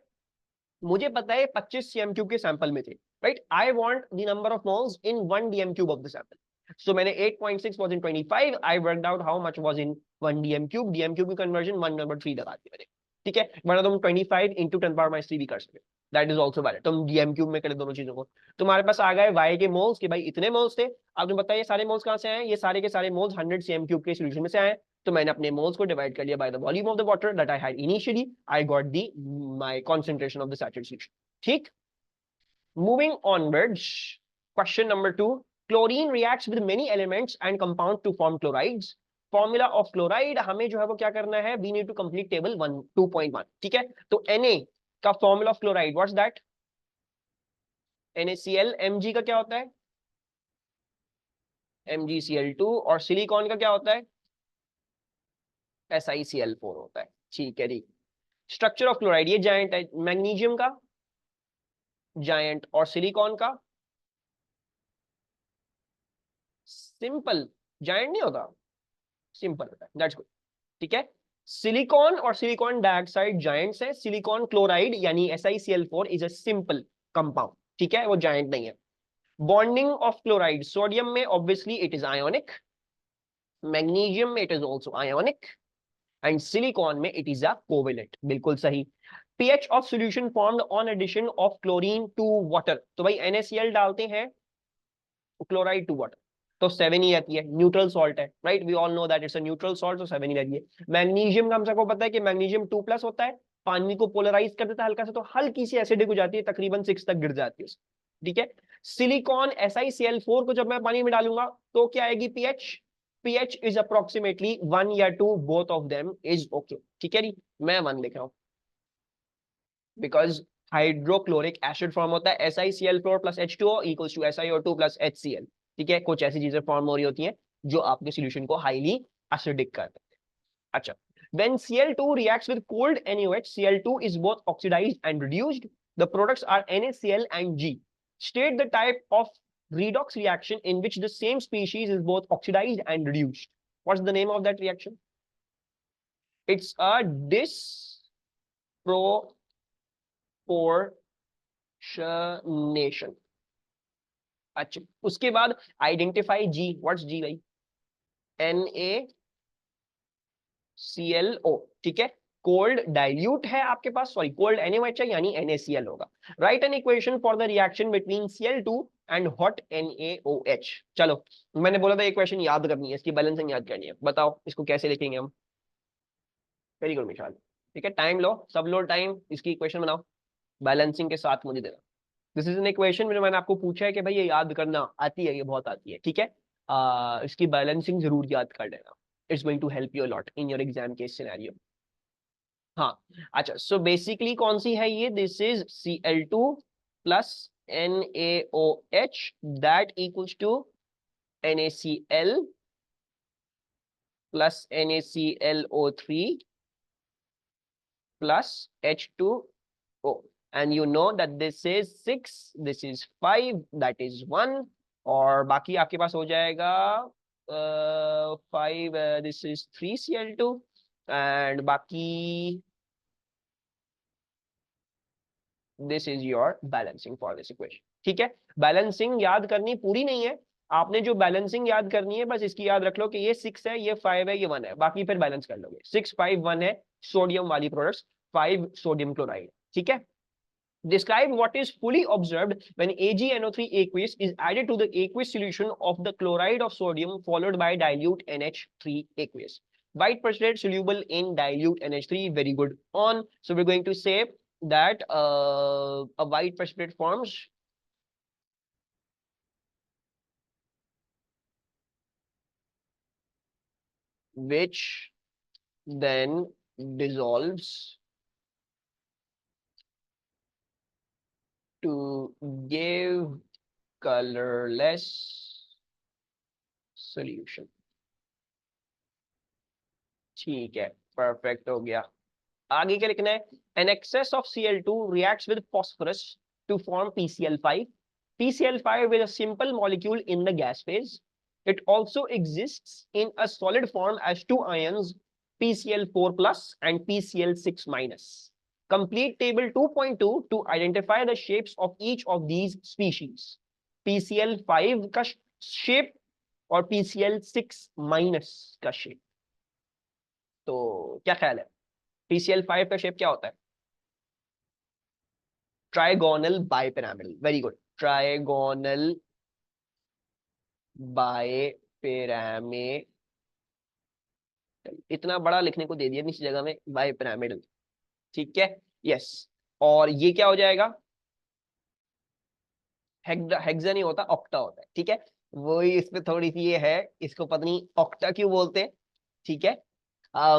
मुझे पता है 25 cm³ के सैंपल में थे, right. I want the number of moles in 1 dm³ of the sample. So मैंने 8.6 was in 25, I worked out how much was in 1 dm³ की कन्वर्जन 1/3 लगा दी मैंने. ठीक है, वरना तुम 25 इंटू 10⁻³ भी कर सकते हो, दैट इज ऑल्सो वैलिड. तुम dm³ में कर दोनों चीजों को. तुम्हारे पास आ गए y के मोल्स कि भाई इतने मोल्स थे. आपने बताया ये सारे मोल्स कहां से आए, ये सारे के सारे मोल्स 100 cm³ के सॉल्यूशन में से आए. तो मैंने अपने मोल्स को डिवाइड कर लिया by the volume of the water that I had initially, I got the my concentration of the saturated solution. ठीक, moving onwards, question number 2, chlorine reacts with many elements and compound to form chlorides. Formula of chloride हमें जो है वो क्या करना है, we need to complete table 1 2.1। ठीक है, तो Na का formula of chloride what's that, NaCl, Mg का क्या होता है, MgCl2, और सिलिकॉन का क्या होता है, SiCl4 होता है। ठीक है जी, स्ट्रक्चर ऑफ क्लोराइड, ये जायंट है, मैग्नीशियम का जायंट और सिलिकॉन का सिंपल, जायंट नहीं होता, सिंपल होता है, दैट्स गुड। ठीक है, सिलिकॉन और सिलिकॉन डाइऑक्साइड जायंट्स है, सिलिकॉन क्लोराइड यानी SiCl4 is a simple compound. ठीक है, वो जायंट नहीं है। बॉन्डिंग ऑफ क्लोराइड, सोडियम में obviously it is ionic, magnesium में it is also ionic, and silicon में इट इज अ कोवेलेंट। बिल्कुल सही। pH of solution formed on addition of chlorine to water, तो भाई NaCl डालते हैं क्लोराइड टू वाटर तो 7 ही आती है, न्यूट्रल सॉल्ट है, right, we all know that it's a neutral salt, तो 7 ही रहती है। मैग्नीशियम का हम सबको पता है कि मैग्नीशियम 2+ होता है, पानी को पोलराइज कर देता है हल्का सा, तो हल्की सी एसिडिक हो जाती है, तकरीबन 6 तक गिर जाती है। ठीक है, सिलिकॉन SiCl4 को जब मैं पानी में डालूंगा तो क्या आएगी pH इज अप्रोक्सीमेटली 1 या 2, both of them is okay. ठीक है जी, मैं 1 लिख रहा हूं बिकॉज हाइड्रोक्लोरिक एसिड फॉर्म होता है, SiCl4 plus H2O equals to SiO2 plus HCl। ठीक है, कुछ ऐसी चीजें फॉर्म हो रही होती हैं जो आपके सॉल्यूशन को हाईली एसिडिक कर देते हैं। अच्छा, when Cl2 reacts with cold NaOH, Cl2 is both oxidized and reduced. The products are NaCl and G. State the type of redox reaction in which the same species is both oxidized and reduced. What's the name of that reaction? It's a disproportionation. अच्छा, उसके बाद identify G. What's G भाई, NaClO। ठीक है, cold dilute है आपके पास, sorry cold NaOH है यानी NaCl होगा। Right N equation for the reaction between Cl2 and hot NaOH। चलो, मैंने बोला था एक क्वेश्चन याद करनी है, इसकी बैलेंसिंग याद करनी है, बताओ इसको कैसे लिखेंगे हम। Very good Mishal. ठीक है, टाइम लो, सब लो टाइम, इसकी इक्वेशन बनाओ, बैलेंसिंग के साथ मुझे देना। दिस इज एन इक्वेशन, मैंने आपको पूछा है कि भाई ये याद करना आती है, ये बहुत आती है। ठीक है, इसकी बैलेंसिंग जरूर याद कर लेना, it's going to help you lot in your exam के सिनेरियो। हाँ, अच्छा, सो बेसिकली कौन सी है ये, this is Cl2 plus NaOH that equals to NaCl plus NaClO3 plus H2O, and you know that this is 6, this is 5, that is 1, और बाकी आपके पास हो जाएगा 5, this is 3Cl2, and बाकी this is your balancing for this equation. ठीक है, balancing याद करनी पूरी नहीं है, आपने जो बैलेंसिंग याद करनी है बस इसकी याद रख लो कि ये 6 है, ये 5 है, ये 1 है, बाकी फिर बैलेंस कर लोगे। 6 5 1 है सोडियम वाली प्रोडक्ट्स, 5 सोडियम क्लोराइड। ठीक है, describe what is fully observed when AgNO3 aqueous is added to the aqueous solution of the chloride of sodium followed by dilute NH3 aqueous. White precipitate soluble in dilute NH3, very good on. So we're going to say that a white precipitate forms which then dissolves to give colorless solution. ठीक है, perfect हो गया। आगे क्या लिखना है, an excess of Cl2 reacts with phosphorus to form PCl5. PCl5 is a simple molecule in the gas phase. It also exists in a solid form as two ions, PCl4 plus and PCl6 minus. Complete table 2.2 to identify the shapes of each of these species. PCl5 का shape और PCl6 minus का shape, तो क्या ख्याल है, PCl5 का shape क्या होता है, trigonal bipyramidal. Very good, trigonal bipyramidal इतना बड़ा लिखने को दे दिया नीचे जगह में, बाय पिरामिडल, ठीक है। यस, और ये क्या हो जाएगा, हेक्सा नहीं होता, ऑक्टा होता है, ठीक है। वही इसमें थोड़ी सी ये है, इसको पता नहीं ऑक्टा क्यों बोलते हैं, ठीक है।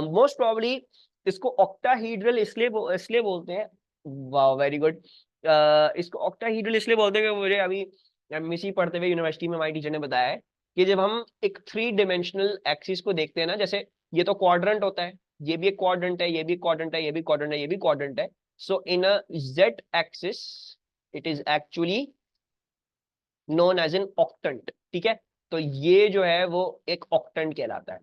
मोस्ट प्रोबेबली इसको ऑक्टाहीड्रल इसलिए बोलते हैं, वाह वेरी गुड। इसको ऑक्टाहीड्रल इसलिए बोलते हैं कि मुझे अभी एमएससी पढ़ते हुए यूनिवर्सिटी में हमारी टीचर ने बताया है कि जब हम एक 3 डायमेंशनल एक्सिस को देखते हैं ना, जैसे ये तो क्वाड्रेंट होता है, ये भी एक क्वाड्रेंट है, ये भी क्वाड्रेंट है, ये भी क्वाड्रेंट है, ये भी क्वाड्रेंट है। So in a Z axis it is actually known as an octant, ठीक है। तो ये जो है वो एक ऑक्टेंट कहलाता है।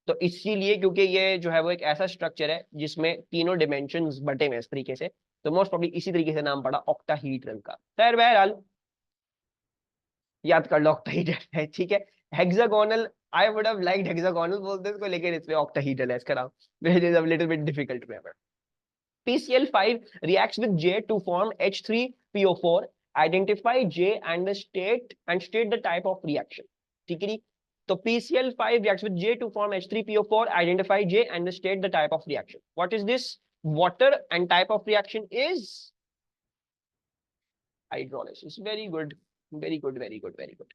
तो इसीलिए क्योंकि ये जो है वो एक ऐसा स्ट्रक्चर है जिसमें तीनों डिमेंशंस बटे हुए इस तरीके से, तो मोस्ट प्रॉब्ली इसी तरीके से नाम पड़ा ऑक्टाहीड्रल का। खैर बहरहाल याद कर लो ऑक्टाहीड्रल है, ठीक है। Hexagonal, I would have liked hexagonal बोलते इसको, लेकिन इसमें ऑक्टाहीड्रल है इसका नाम, which is a little bit difficult to remember. PCl5 reacts with J to form H3PO4. Identify J and state the type of reaction. ठीक है जी। तो PCl5 reacts with J to form H3PO4. Identify J and state the type of reaction. What is this? Water, and type of reaction is hydrolysis. Very good, very good, very good, very good.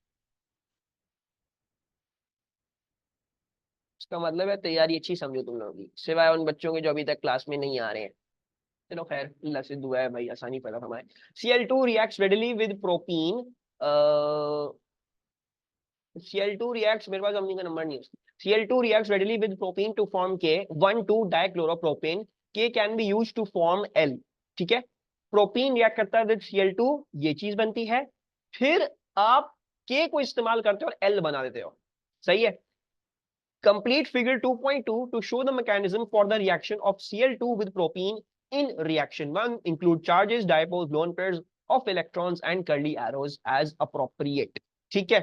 इसका मतलब है तैयारी अच्छी समझो तुम लोगों की, सिवाय उन बच्चों के जो अभी तक क्लास में नहीं आ रहे हैं। चलो खैर, अल्लाह से दुआ है भाई, आसानी पैदा फरमाए। Cl2 reacts readily with propene. Cl2 reacts, मेरे पास अम्नी का नंबर नहीं है उसकी। Cl2 reacts readily with propene to form K, 1,2 dichloropropane. K can be used to form L, ठीक है। प्रोपीन रिएक्ट करता है विद Cl2, ये चीज बनती है, फिर आप K को इस्तेमाल करते हो और L बना देते हो, सही है। Complete figure 2.2 to show the mechanism for the reaction of Cl2 with propene in reaction 1. Include charges, dipoles, lone pairs of electrons and curly arrows as appropriate. ठीक है।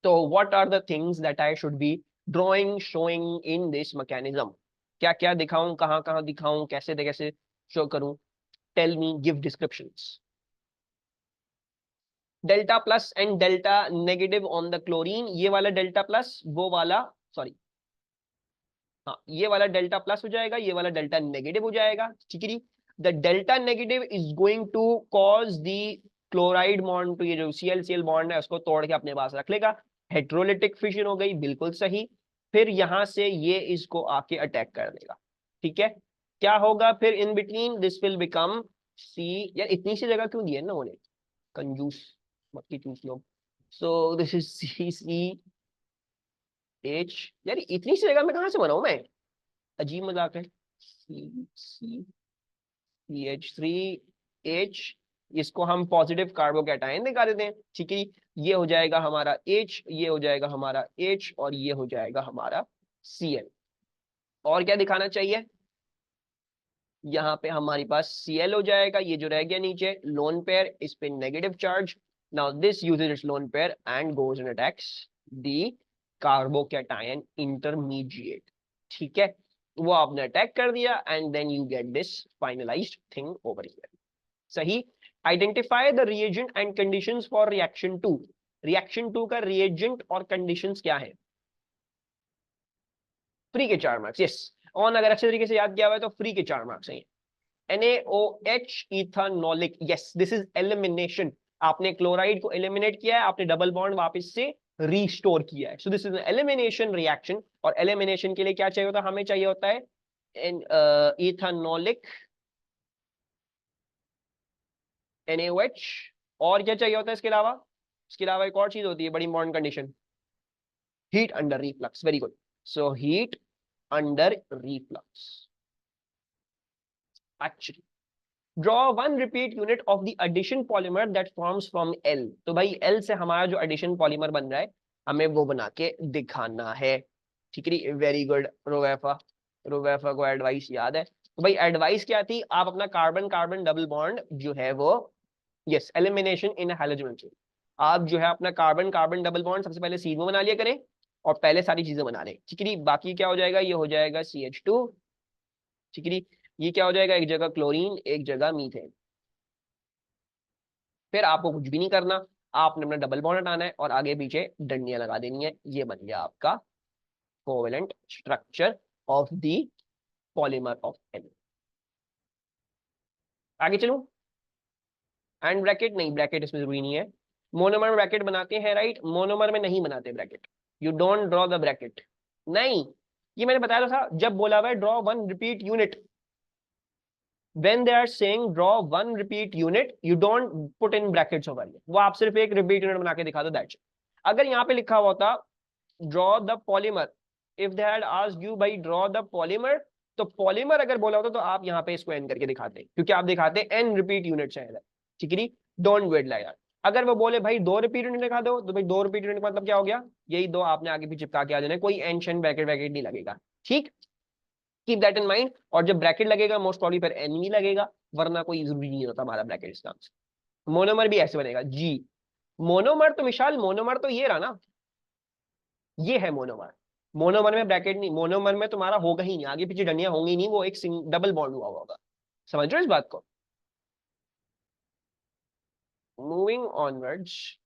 तो what are the things that I should be drawing, showing in this mechanism? क्या क्या दिखाऊं, कहां कहां दिखाऊं, कैसे कैसे शो करूं? Tell me, give descriptions. Delta plus and delta negative on the chlorine, ये वाला डेल्टा प्लस, वो वाला, सॉरी, हाँ ये वाला डेल्टा प्लस हो जाएगा, ये वाला डेल्टा नेगेटिव हो जाएगा, ठीक है। The delta negative is going to cause the chloride bond to, ये जो ClCl बॉन्ड है उसको तोड़ के अपने पास रख लेगा। हेट्रोलिटिक फिशन हो गई, बिल्कुल सही। फिर यहां से ये इसको आके अटैक कर देगा, ठीक है। क्या होगा फिर in between, this will become C, यार इतनी सी जगह क्यों दी है ना उन्हें, कंजूस मक्खी चूस लोग। सो दिस इज CCH, यार इतनी सी जगह में कहां से बनाऊं मैं, अजीब मजाक है। CH3H, इसको हम पॉजिटिव कार्बोकैटायन दिखा देते हैं, ठीक है। ये हो जाएगा हमारा H, ये हो जाएगा हमारा H, और ये हो जाएगा हमारा Cl। और क्या दिखाना चाहिए, यहाँ पे हमारे पास Cl हो जाएगा, ये जो रह गया नीचे लोन पेयर, इस पे negative charge. Now this uses its lone pair and goes and attacks the carbocation intermediate, ठीक है। वो आपने अटैक कर दिया and then you get this finalized thing over here, सही। Identify the reagent and conditions for reaction 2। Reaction 2 का reagent और conditions क्या है? फ्री के 4 मार्क्स, यस। ऑन अगर अच्छे तरीके से याद किया हुआ है तो फ्री के 4 मार्क्स हैं। NaOH ethanolic, yes this is elimination. आपने क्लोराइड को एलिमिनेट किया है, आपने डबल बॉन्ड वापस से रीस्टोर किया है, so this is N elimination reaction. और एलिमिनेशन के लिए क्या चाहिए होता है, हमें चाहिए होता है इथानोलिक NaOH। और क्या चाहिए होता है इसके अलावा एक और चीज होती है बड़ी important condition, heat under reflux, very good. So heat under reflux, actually draw one repeat unit of the addition polymer that forms from L। तो भाई L से हमारा जो addition polymer बन रहा है हमें वो बना के दिखाना है, ठीक है। वेरी गुड रोवेफा, रोवेफा को एडवाइस याद है। तो भाई एडवाइस क्या थी, आप अपना कार्बन कार्बन डबल बॉन्ड जो है वो, यस एलिमिनेशन इन हैलोजन चेन, आप जो है अपना कार्बन कार्बन डबल बॉन्ड सबसे पहले सीध में बना लिया करें और पहले सारी चीजें बना लें, ठीक है। बाकी क्या हो जाएगा, ये हो जाएगा CH2, ठीक है। ये क्या हो जाएगा, एक जगह क्लोरीन एक जगह मीथेन। फिर आपको कुछ भी नहीं करना, आपने अपना डबल बॉन्ड हटाना है और आगे पीछे डंडियां लगा देनी है, ये बन गया आपका covalent structure of the polymer of an. आगे चलूं, एंड ब्रैकेट नहीं, ब्रैकेट इसमें जरूरी नहीं है। मोनोमर में ब्रैकेट बनाते हैं राइट, मोनोमर में नहीं बनाते bracket, you don't draw the bracket. नहीं, ये मैंने बताया था जब बोला हुआ है draw one repeat unit, when they are saying draw one repeat unit you don't put in brackets over here, वो आप सिर्फ एक रिपीट यूनिट बना के दिखा दो, दैट्स। अगर यहाँ पे लिखा हुआ होता draw the polymer, if they had asked you by draw the polymer, तो पॉलीमर अगर बोला होता तो आप यहाँ पे इसको एन करके दिखाते, क्योंकि आप दिखाते एन रिपीट यूनिट है, ठीक है, डोंट वेट लाइक दैट। अगर वो बोले भाई दो रिपीट यूनिट दिखा दो, तो भाई दो रिपीट यूनिट मतलब क्या हो गया, यही दो आपने आगे भी चिपका के आ जाना, कोई एन शेन ब्रैकेट वैकेट नहीं लगेगा, ठीक, कीप दैट इन माइंड। और जब ब्रैकेट लगेगा मोस्ट प्रॉब्ली पर एन भी लगेगा, वरना कोई जरूरी नहीं होता हमारा ब्रैकेट इस नाम से। मोनोमर भी ऐसे बनेगा जी, मोनोमर तो विशाल, मोनोमर तो ये रहा ना, ये है मोनोमर। मोनोमर में ब्रैकेट नहीं, मोनोमर में तुम्हारा होगा ही नहीं, आगे पीछे डंडियां होंगी नहीं, वो एक डबल बॉन्ड हुआ होगा, समझ रहे हो इस बात को। Moving onwards,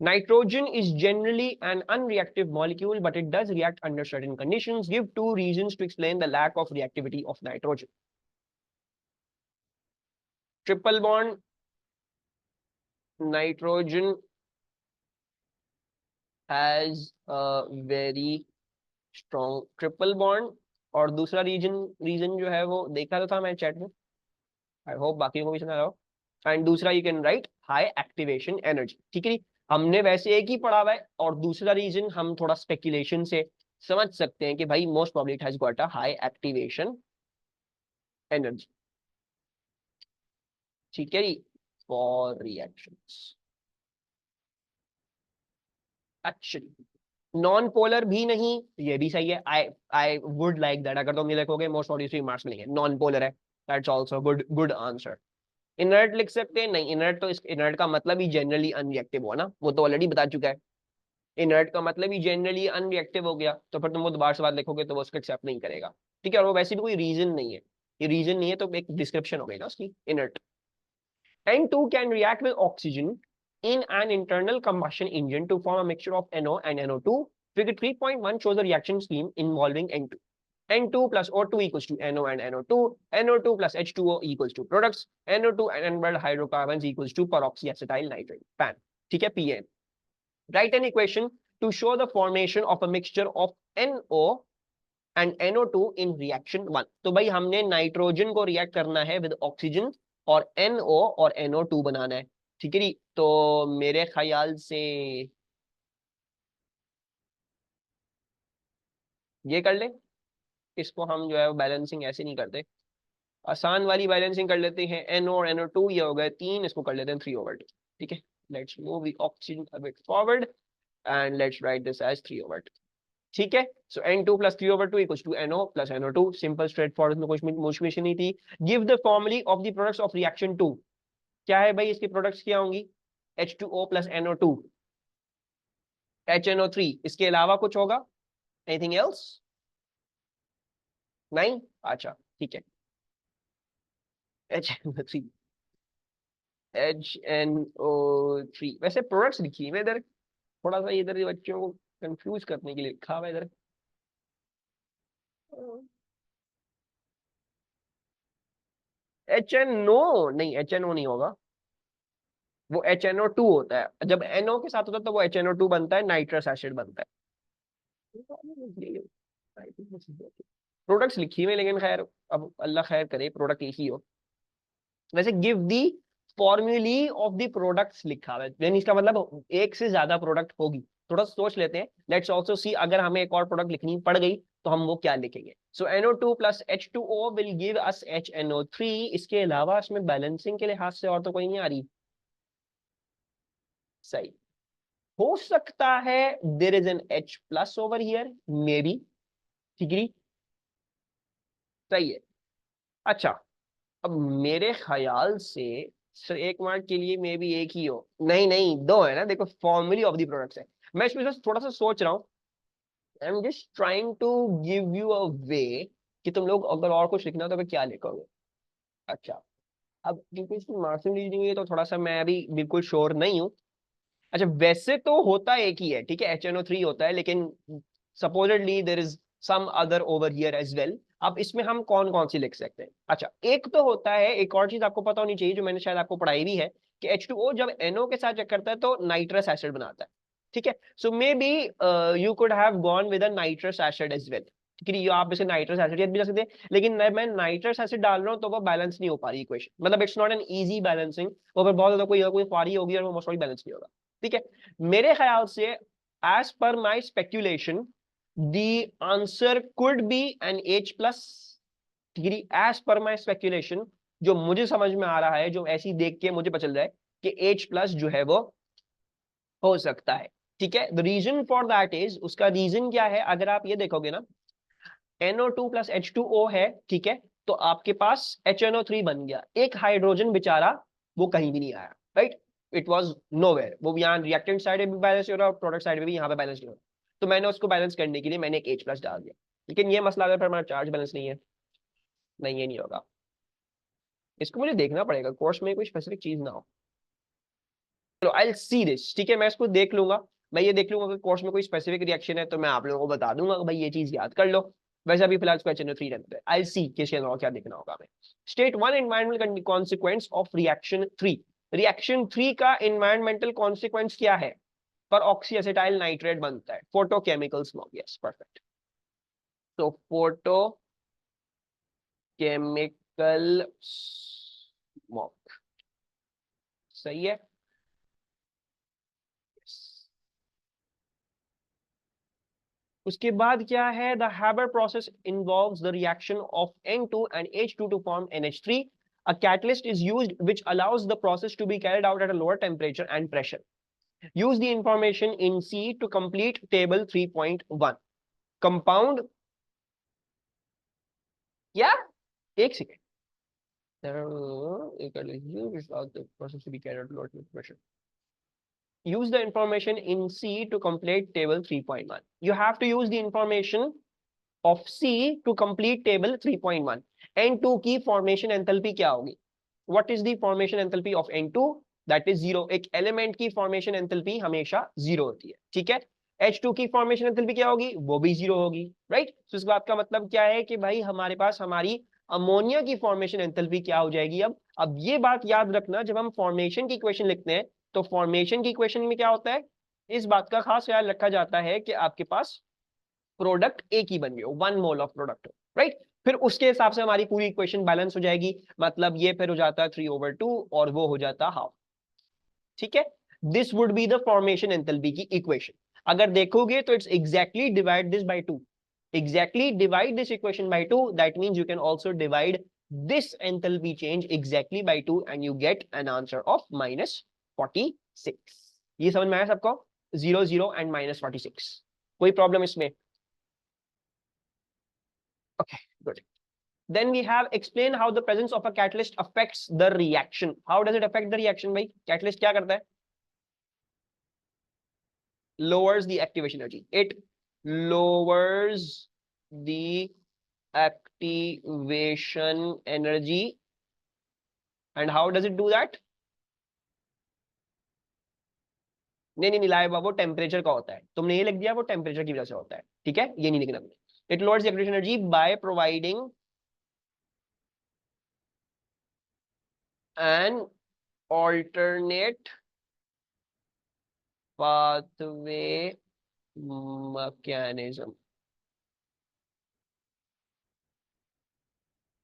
nitrogen is generally an unreactive molecule, but it does react under certain conditions. Give two reasons to explain the lack of reactivity of nitrogen. Triple bond, nitrogen has a very strong triple bond, और दूसरा reason जो है वो देखा तो था मैं chat में, आई होप बाकी को भी सुना रहा हो। एंड दूसरा you can write high activation energy, ठीक है, हमने वैसे एक ही पढ़ा हुआ है, और दूसरा रीजन हम थोड़ा स्पेकुलेशन से समझ सकते हैं कि भाई most probably it has got a high activation energy, ठीक है, for reactions. Actually non polar भी नहीं, ये भी सही है, आई वुड लाइक दैट, अगर तुम ये देखोगे मोस्ट ऑब्वियसली मार्क्स मिलेंगे, नॉन पोलर है, that's also good answer. Inert लिख सकते हैं, नहीं इनर्ट तो, इस इनर्ट का मतलब ही जनरली अनरिएक्टिव हुआ ना, वो तो ऑलरेडी बता चुका है, इनर्ट का मतलब ही जनरली अनरिएक्टिव हो गया, तो फिर तुम वो दोबारा से बात लिखोगे तो वो उसको एक्सेप्ट नहीं करेगा, ठीक है, और वो वैसे भी कोई रीजन नहीं है, ये रीजन नहीं है तो एक डिस्क्रिप्शन हो गई ना उसकी, inert. N2 can react with oxygen in an internal combustion engine to form a mixture of NO and NO2. Figure 3.1 shows the reaction scheme involving N2. N2 plus O2 equals to NO and NO2. NO2 plus H2O equals to products. NO2 and unburned hydrocarbons equals to peroxyacetyl nitrate. PAN. ठीक है, PN. Write an equation to show the formation of a mixture of NO and NO2 in reaction 1. तो भाई हमने nitrogen को react करना है with oxygen, और NO और NO2 बनाना है, ठीक है, तो मेरे ख्याल से ये कर ले, इसको हम जो है बैलेंसिंग ऐसे नहीं करते, आसान वाली बैलेंसिंग कर लेते हैं, NO और NO2 ये हो गए 3, इसको कर लेते हैं 3/2, ठीक है, let's move the oxygen a bit forward and let's write this as 3/2, ठीक है, so N2 plus 3/2 equals to NO plus NO2, simple straightforward, में कुछ मुश्किल नहीं थी। Give the formula of the products of reaction 2, क्या है भाई इसकी प्रोडक्ट्स क्या होंगी, H2O plus NO2, HNO3, इसके अलावा कुछ होगा, एनीथिंग एल्स, नहीं, अच्छा ठीक है, HNO3, HNO3, वैसे प्रोडक्ट्स लिखी है इधर, थोड़ा सा इधर बच्चों को कंफ्यूज करने के लिए लिखा हुआ है इधर, HNO नहीं, HNO नहीं होगा, वो HNO2 होता है, जब NO के साथ होता है तो वो HNO2 बनता है, नाइट्रस एसिड बनता है। प्रोडक्ट्स लिखी हुई, लेकिन खैर अब अल्लाह खैर करे प्रोडक्ट एक ही हो। वैसे give the formulae of the products लिखा है, यानी इसका मतलब एक से ज्यादा प्रोडक्ट होगी, थोड़ा सोच लेते हैं, लेट्स आल्सो सी अगर हमें एक और प्रोडक्ट लिखनी पड़ गई तो हम वो क्या लिखेंगे। सो NO2 plus H2O will give us HNO3, इसके अलावा इसमें बैलेंसिंग के लिहाज से और तो कोई नहीं आ रही, सही हो सकता है there is an H plus over here, maybe, ठीक है, सही है। अच्छा, अब मेरे ख्याल से सर एक मार्क के लिए मे बी एक ही हो, नहीं नहीं दो है ना, देखो फॉर्मूली ऑफ द प्रोडक्ट्स है, मैं इसमें थोड़ा सा सोच रहा हूँ, I am just trying to give you a way कि तुम लोग अगर और कुछ लिखना हो तो फिर क्या लिखोगे। अच्छा, अब क्योंकि इसकी मार्क्सिंग दी हुई है तो थोड़ा सा मैं अभी बिल्कुल श्योर नहीं हूँ। अच्छा, वैसे तो होता एक ही है, ठीक है, HNO3 होता है, लेकिन supposedly there is some other over here as well. अब इसमें हम कौन कौन सी लिख सकते हैं? अच्छा, एक तो होता है, एक और चीज आपको पता होनी चाहिए जो मैंने शायद आपको पढ़ाई भी है, कि H2O जब NO के साथ चेक करता है तो नाइट्रस एसिड बनाता है। ठीक है, so maybe you could have gone with a nitrous acid as well. ठीक है, आप इसे नाइट्रस एसिड भी जा सकते हैं, लेकिन मैं नाइट्रस एसिड डाल रहा हूँ तो वो बैलेंस नहीं हो पा रही इक्वेशन, मतलब it's not an easy balancing, वो पर बहुत ज्यादा कोई पारी होगी और वो मोस्ट बैलेंस नहीं होगा। ठीक है, मेरे ख्याल से as per my speculation the answer could be an H+। डिग्री एज पर माई स्पेक्यूलेशन, जो मुझे समझ में आ रहा है, जो ऐसी देख के मुझे पता चल रहा है कि H+ जो है वो हो सकता है। ठीक है, the reason for that is, उसका रीजन क्या है, अगर आप ये देखोगे ना, NO2 + H2O है, ठीक है, तो आपके पास HNO3 बन गया, एक हाइड्रोजन बेचारा वो कहीं भी नहीं आया, राइट, इट वाज नोवेयर, वो यहाँ रिएक्टेंट साइड में भी बैलेंस हो रहा है और प्रोडक्ट साइड में भी यहाँ पे बैलेंस नहीं हो रहा, तो मैंने उसको बैलेंस करने के लिए मैंने एक H+ डाल दिया। लेकिन ये मसला अगर हमारा चार्ज बैलेंस नहीं है, नहीं, ये नहीं होगा, इसको मुझे देखना पड़ेगा कोर्स में कोई स्पेसिफिक चीज ना हो। चलो आई विल सी दिस, ठीक है, मैं इसको देख लूंगा, मैं ये देख लूंगा कि कोर्स में कोई स्पेसिफिक रिएक्शन है तो मैं आप लोगों को बता दूंगा कि भाई ये चीज याद कर लो। वैसे अभी फिलहाल क्वेश्चन 3 रहता है, आई विल सी कि इसके अलावा क्या देखना होगा हमें। State 1 environmental consequence of reaction 3। Reaction 3 का एनवायरमेंटल कॉन्सिक्वेंस क्या है? पर ऑक्सी एसिटाइल नाइट्रेट बनता है, फोटोकेमिकल स्मॉग। Yes, perfect. तो फोटो केमिकल स्मॉग सही है। उसके बाद क्या है? The Haber process involves the reaction of N2 and H2 to form NH3. A catalyst is used which allows the process to be carried out at a lower temperature and pressure. Use the information in C to complete table 3.1. Compound, क्या? एक second, process to be carried out at lower temperature. Use the information in C to complete table 3.1. You have to use the information of C to complete table 3.1. N2 की formation enthalpy क्या होगी? What is the formation enthalpy of N2? That is 0. एक element की formation enthalpy हमेशा 0 होती है, ठीक है। H2 की formation enthalpy क्या होगी? वो भी 0 होगी, राइट। तो इस बात का मतलब क्या है कि भाई हमारे पास हमारी अमोनिया की फॉर्मेशन एंथैल्पी क्या हो जाएगी? अब ये बात याद रखना, जब हम फॉर्मेशन की इक्वेशन लिखते हैं तो फॉर्मेशन की इक्वेशन में क्या होता है, इस बात का खास ख्याल रखा जाता है कि आपके पास प्रोडक्ट एक ही बन गया, 1 मोल ऑफ प्रोडक्ट, राइट। फिर उसके हिसाब से हमारी पूरी इक्वेशन बैलेंस हो जाएगी, मतलब ये फिर हो जाता है 3/2 और वो हो जाता हाफ, ठीक है। This would be the formation enthalpy की इक्वेशन। अगर देखोगे तो it's exactly divide this by 2, exactly divide this equation by 2. That means you can also divide this enthalpy change exactly by 2 and you get an answer of -46. ये समझ में आया सबको? 0 0 and -46, कोई प्रॉब्लम इसमें? Okay, good. Then we have explain how the presence of a catalyst affects the reaction. How does it affect the reaction भाई? Catalyst क्या करता है? Lowers the activation energy. It lowers the activation energy. And how does it do that? नहीं लाए वो temperature का होता है, तुमने ये लिख दिया वो टेम्परेचर की वजह से होता है, ठीक है, ये नहीं लिखना हमने। It lowers the activation energy by providing an alternate pathway mechanism.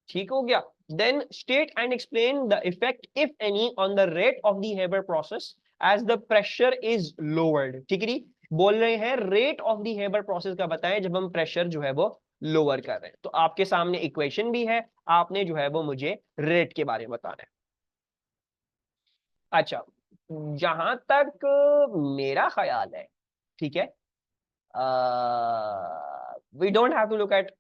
ठीक हो गया। Then state and explain the effect if any on the rate of the Haber process as the pressure is lowered. ठीक है, बोल रहे हैं rate of the Haber process का बताएं जब हम प्रेशर जो है वो लोअर कर रहे हैं। तो आपके सामने इक्वेशन भी है, आपने जो है वो मुझे रेट के बारे में बताना है। अच्छा, जहां तक मेरा ख्याल है, ठीक है, we don't have to look at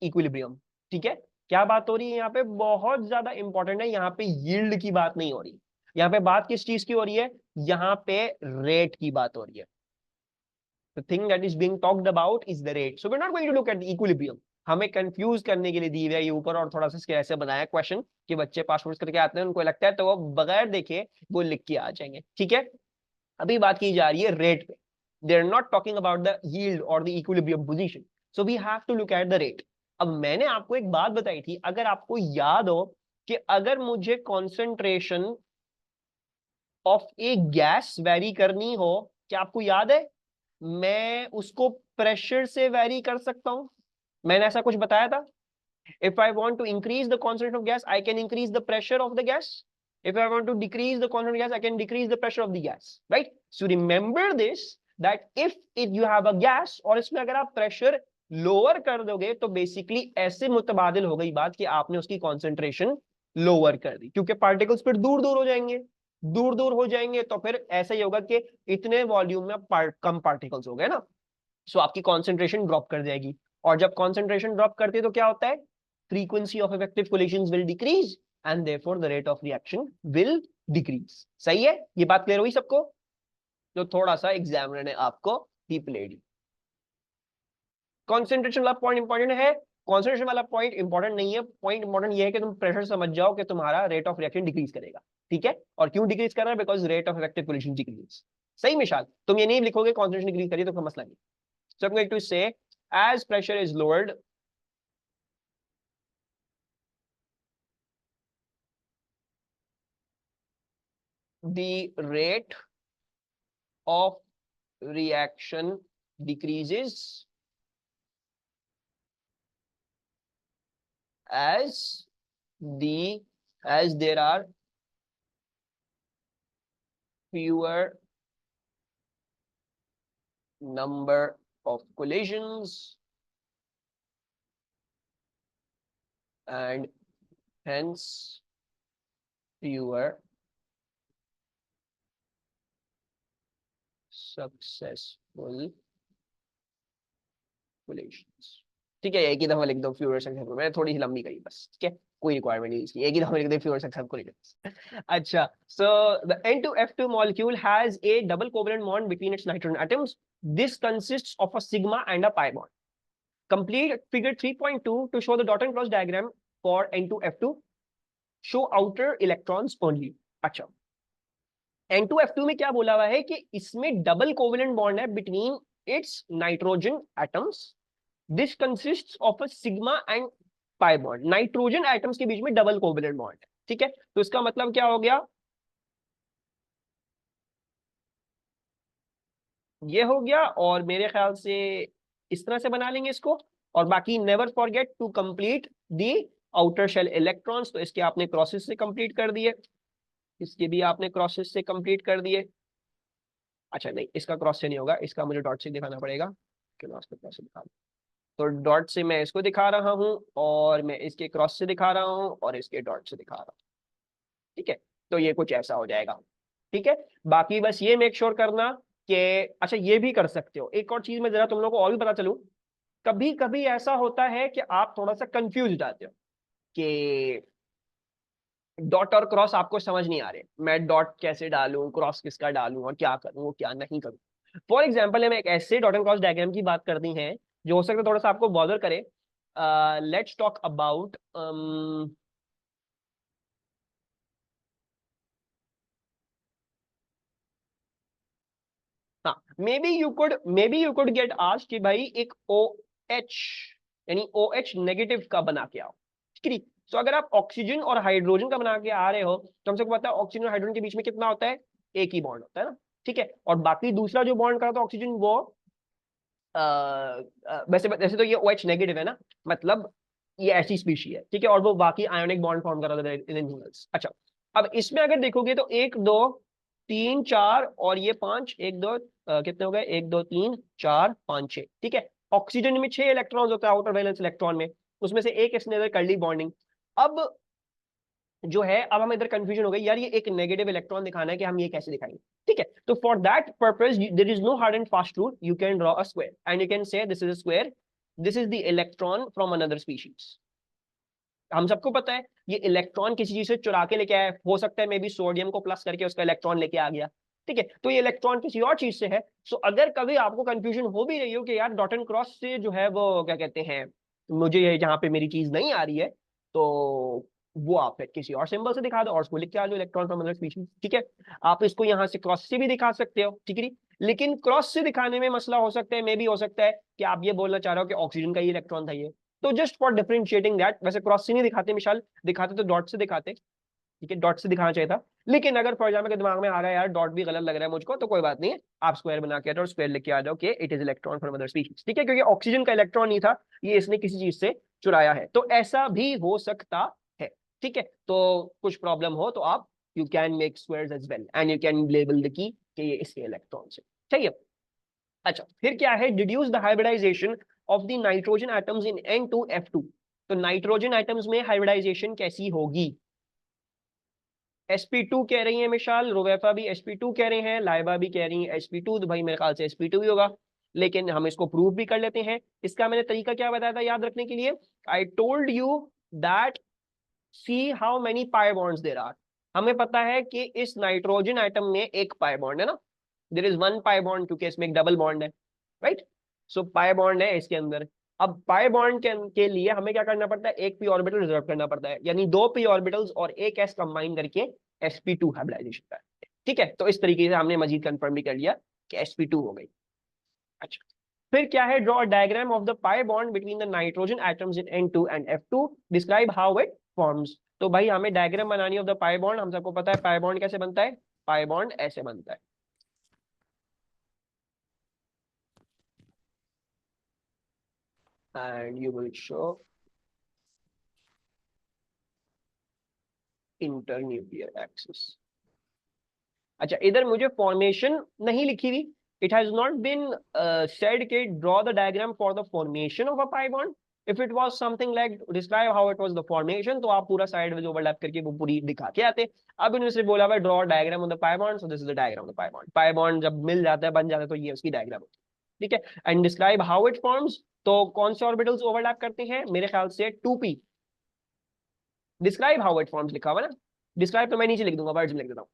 equilibrium. ठीक है, क्या बात हो रही है यहाँ पे? बहुत ज्यादा इंपॉर्टेंट है, यहाँ पे यील्ड की बात नहीं हो रही, यहाँ पे बात किस चीज की हो रही है? यहाँ पे रेट की बात हो रही है। The thing that is being talked about is the rate. So we're not going to look at the equilibrium. हमें कंफ्यूज करने के लिए दी हुई है ये ऊपर, और थोड़ा सा इसके ऐसे बनाया क्वेश्चन कि बच्चे पासवर्ड करके आते हैं, उनको लगता है तो वो बगैर देखे वो लिख के आ जाएंगे। ठीक है, अभी बात की जा रही है रेट पे। They are not talking about the yield or the equilibrium position. So we have to look at the rate. अब मैंने आपको एक बात बताई थी, अगर आपको याद हो कि अगर मुझे concentration of A gas very करनी हो, क्या आपको याद है मैं उसको प्रेशर से वेरी कर सकता हूं? मैंने ऐसा कुछ बताया था. If I want to increase the concentration of gas, I can increase the pressure of the gas. If I want to decrease the concentration of gas, I can decrease the pressure of the gas. Right? So remember this, that if you have a gas और इसमें अगर आप pressure lower कर दोगे तो basically ऐसे मुतबादिल हो गई बात कि आपने उसकी concentration lower कर दी, क्योंकि particles फिर दूर दूर हो जाएंगे, दूर दूर हो जाएंगे तो फिर ऐसा ही होगा कि इतने वॉल्यूम में कम पार्टिकल्स हो गए ना, सो आपकी कॉन्सेंट्रेशन ड्रॉप कर जाएगी. और जब कॉन्सेंट्रेशन ड्रॉप करती है तो क्या होता है, frequency of effective collisions will decrease and therefore the rate of reaction will decrease. सही है, ये बात क्लियर हुई सबको? तो थोड़ा सा एग्जामिनर ने आपको रिप्ले दी. कॉन्सेंट्रेशन वाला पॉइंट इंपॉर्टेंट है, कॉन्सेंट्रेशन वाला पॉइंट इंपॉर्टेंट नहीं है. पॉइंट इंपॉर्टेंट ये है कि तुम प्रेशर समझ जाओ कि तुम्हारा रेट ऑफ रिएक्शन डिक्रीज करेगा. ठीक है, और क्यों डिक्रीज कर रहा है? Because rate of effective collision decrease. सही मिसाल, तुम ये नहीं लिखोगे कॉन्सेंट्रेशन डिक्रीज करिए तो कोई मसला नहीं. सो आई एम गोइंग टू से as pressure is lowered, the rate of reaction decreases as there are fewer number of collisions and hence fewer successful collisions. ठीक है, एक ही दफा लिख दो fewer successful. मैंने थोड़ी सी लंबी करी बस. ठीक है, कोई रिक्वायरमेंट नहीं इसकी, एक ही दफा लिख दो fewer successful collisions. अच्छा, so the N2F2 molecule has a double covalent bond between its nitrogen atoms. This consists of a sigma and a pi bond. Complete figure 3.2 to show the dot and cross diagram for N2F2. Show outer electrons only. अच्छा, N2F2 में क्या बोला हुआ है कि इसमें double covalent bond है between its nitrogen atoms. This consists of a sigma and pi bond. Nitrogen atoms के बीच में डबल कोवेलेंट बॉन्ड है. ठीक है, तो इसका मतलब क्या हो गया, ये हो गया. और मेरे ख्याल से इस तरह से बना लेंगे इसको. और बाकी never forget to complete the outer shell electrons. तो इसके आपने क्रॉसेस से कंप्लीट कर दिए, इसके भी आपने क्रॉसेस से कंप्लीट कर दिए. अच्छा नहीं, इसका क्रॉस से नहीं होगा, इसका मुझे डॉट से दिखाना पड़ेगा. क्रॉस से दिखा, तो डॉट से मैं इसको दिखा रहा हूं और मैं इसके क्रॉस से दिखा रहा हूं और इसके डॉट से दिखा रहा हूं. ठीक है, तो ये कुछ ऐसा हो जाएगा. ठीक है, बाकी बस ये मेक श्योर करना कि अच्छा ये भी कर सकते हो. एक और चीज मैं जरा तुम लोगों को और भी पता चलूं, कभी कभी ऐसा होता है कि आप थोड़ा सा कंफ्यूज हो जाते हो कि डॉट और क्रॉस आपको समझ नहीं आ रहे, मैं डॉट कैसे डालूं, क्रॉस किसका डालूं और क्या करूं क्या नहीं करूं. फॉर एग्जाम्पल हम एक ऐसे डॉट एंड क्रॉस डायग्राम की बात करनी है जो हो सकता है थोड़ा सा आपको बॉदर करे. लेट्स टॉक अबाउट हाँ, may be you could get asked कि भाई एक OH यानी OH नेगेटिव का बना के आओ. ठीक है, तो अगर आप ऑक्सीजन और हाइड्रोजन का बना के आ रहे हो तो हम सबको पता है ऑक्सीजन और हाइड्रोजन के बीच में कितना होता है, एक ही बॉन्ड होता है ना. ठीक है, और बाकी दूसरा जो बॉन्ड करता है ऑक्सीजन वो वैसे वैसे तो ये OH नेगेटिव है ना, मतलब ये ऐसी स्पीशी है. ठीक है, और वो बाकी आयोनिक बॉन्ड फॉर्म कर रहा था. अच्छा, अब इसमें अगर देखोगे तो 1 2 3 4 और ये 5, 1 2 कितने हो गए, 1 2 3 4 5 6. ठीक है, ऑक्सीजन में 6 इलेक्ट्रॉन्स होता है आउटर वैलेंस इलेक्ट्रॉन में, उसमें से एक इसने इधर कर ली बॉन्डिंग. अब जो है, अब हम इधर कंफ्यूजन हो गई यार, ये एक नेगेटिव इलेक्ट्रॉन दिखाना है कि हम ये कैसे दिखाएंगे. ठीक है, तो for that purpose there is no hard and fast rule. You can draw a square and you can say this is a square, this is the electron from another species. हम सबको पता है ये इलेक्ट्रॉन किसी चीज से चुरा के लेके आया, हो सकता है मे बी सोडियम को प्लस करके उसका इलेक्ट्रॉन लेके आ गया. ठीक है, तो ये इलेक्ट्रॉन किसी और चीज से है. सो अगर कभी आपको कंफ्यूजन हो भी रही हो कि यार डॉट एंड क्रॉस से जो है वो क्या कहते हैं, मुझे ये जहां पे मेरी चीज नहीं आ रही है, तो वो आप किसी और सिंबल से दिखा दो और उसको लिख के आ जाओ इलेक्ट्रॉन फ्रॉम अदर स्पीशीज. ठीक है, आप इसको यहाँ से क्रॉस से भी दिखा सकते हो. ठीक है, लेकिन क्रॉस से दिखाने में मसला हो सकता है, मे भी हो सकता है कि आप ये बोलना चाह रहे हो कि ऑक्सीजन का ही इलेक्ट्रॉन था ये। तो जस्ट फॉर डिफरेंशिएटिंग दैट, वैसे क्रॉस से नहीं दिखाते मिसाल, दिखाते तो डॉट से दिखाते, ठीक है, डॉट से दिखाना चाहिए था। लेकिन अगर फॉर एग्जाम्पल के दिमाग में आ रहा है यार डॉट भी गलत लग रहा है मुझको, तो कोई बात नहीं है, आप स्क्वायर बना के आ जाओ, स्क्वायर लिख के आ जाओ कि it is electron from other species, ठीक है, क्योंकि ऑक्सीजन का इलेक्ट्रॉन नहीं था, ये इसने किसी चीज से चुराया है, तो ऐसा भी हो सकता है, ठीक है। तो कुछ प्रॉब्लम हो तो आप you can make squares as well and you can label the key कि ये इसके इलेक्ट्रॉन से, ठीक है। अच्छा, फिर क्या है, deduce the hybridisation of the nitrogen atoms in N2F2। तो नाइट्रोजन एटम्स में हाइब्रिडाइजेशन कैसी होगी? sp2 कह रही है मिशाल, रुवैफा भी sp2 कह रहे हैं, लाइबा भी कह रही है sp2, तो भाई मेरे ख्याल से sp2 ही होगा, लेकिन हम इसको प्रूव भी कर लेते हैं। इसका मैंने तरीका क्या बताया था याद रखने के लिए? I told you that see how many pi bonds there are. हमें पता है कि इस नाइट्रोजन एटम में एक पाई बॉन्ड है ना, there is one pi bond, क्योंकि इसमें एक डबल बॉन्ड है, राइट। सो पाई बॉन्ड है इसके अंदर। अब पाई बॉन्ड के लिए हमें क्या करना पड़ता है, एक पी ऑर्बिटल रिजर्व करना पड़ता है, यानी दो पी ऑर्बिटल्स और एक एस कंबाइन करके sp2 हाइब्रिडाइजेशन का, ठीक है। तो इस तरीके से हमने मजीद कंफर्म भी कर लिया कि sp2 हो गई। अच्छा, फिर क्या है, draw diagram of the pi bond between the nitrogen atoms in N2 and F2, describe how it forms. तो भाई हमें डायग्राम बनानी ऑफ द पाई बॉन्ड, हम सबको पता है पाई बॉन्ड कैसे बनता है, पाई बॉन्ड ऐसे बनता है, and you will show internuclear axis. अच्छा, इधर मुझे फॉर्मेशन नहीं लिखी हुई, it has not been said कि draw the diagram for the formation of a pi bond. If it was something like describe how it was the formation, तो आप पूरा साइड में ओवरलैप करके वो पूरी दिखा के आते। अब इन्होंने सिर्फ बोला हुआ draw diagram of the pi bond, so this is the diagram of the pi bond. Pi bond जब मिल जाता है, बन जाता है, तो ये उसकी डायग्राम होती है, ठीक है। And describe how it forms, तो कौन से ऑर्बिटल्स ओवरलैप करते हैं, मेरे ख्याल से 2p। Describe how it forms लिखा हुआ ना, डिस्क्राइब तो मैं नीचे लिख दूंगा, वर्ड्स में लिख देता हूँ,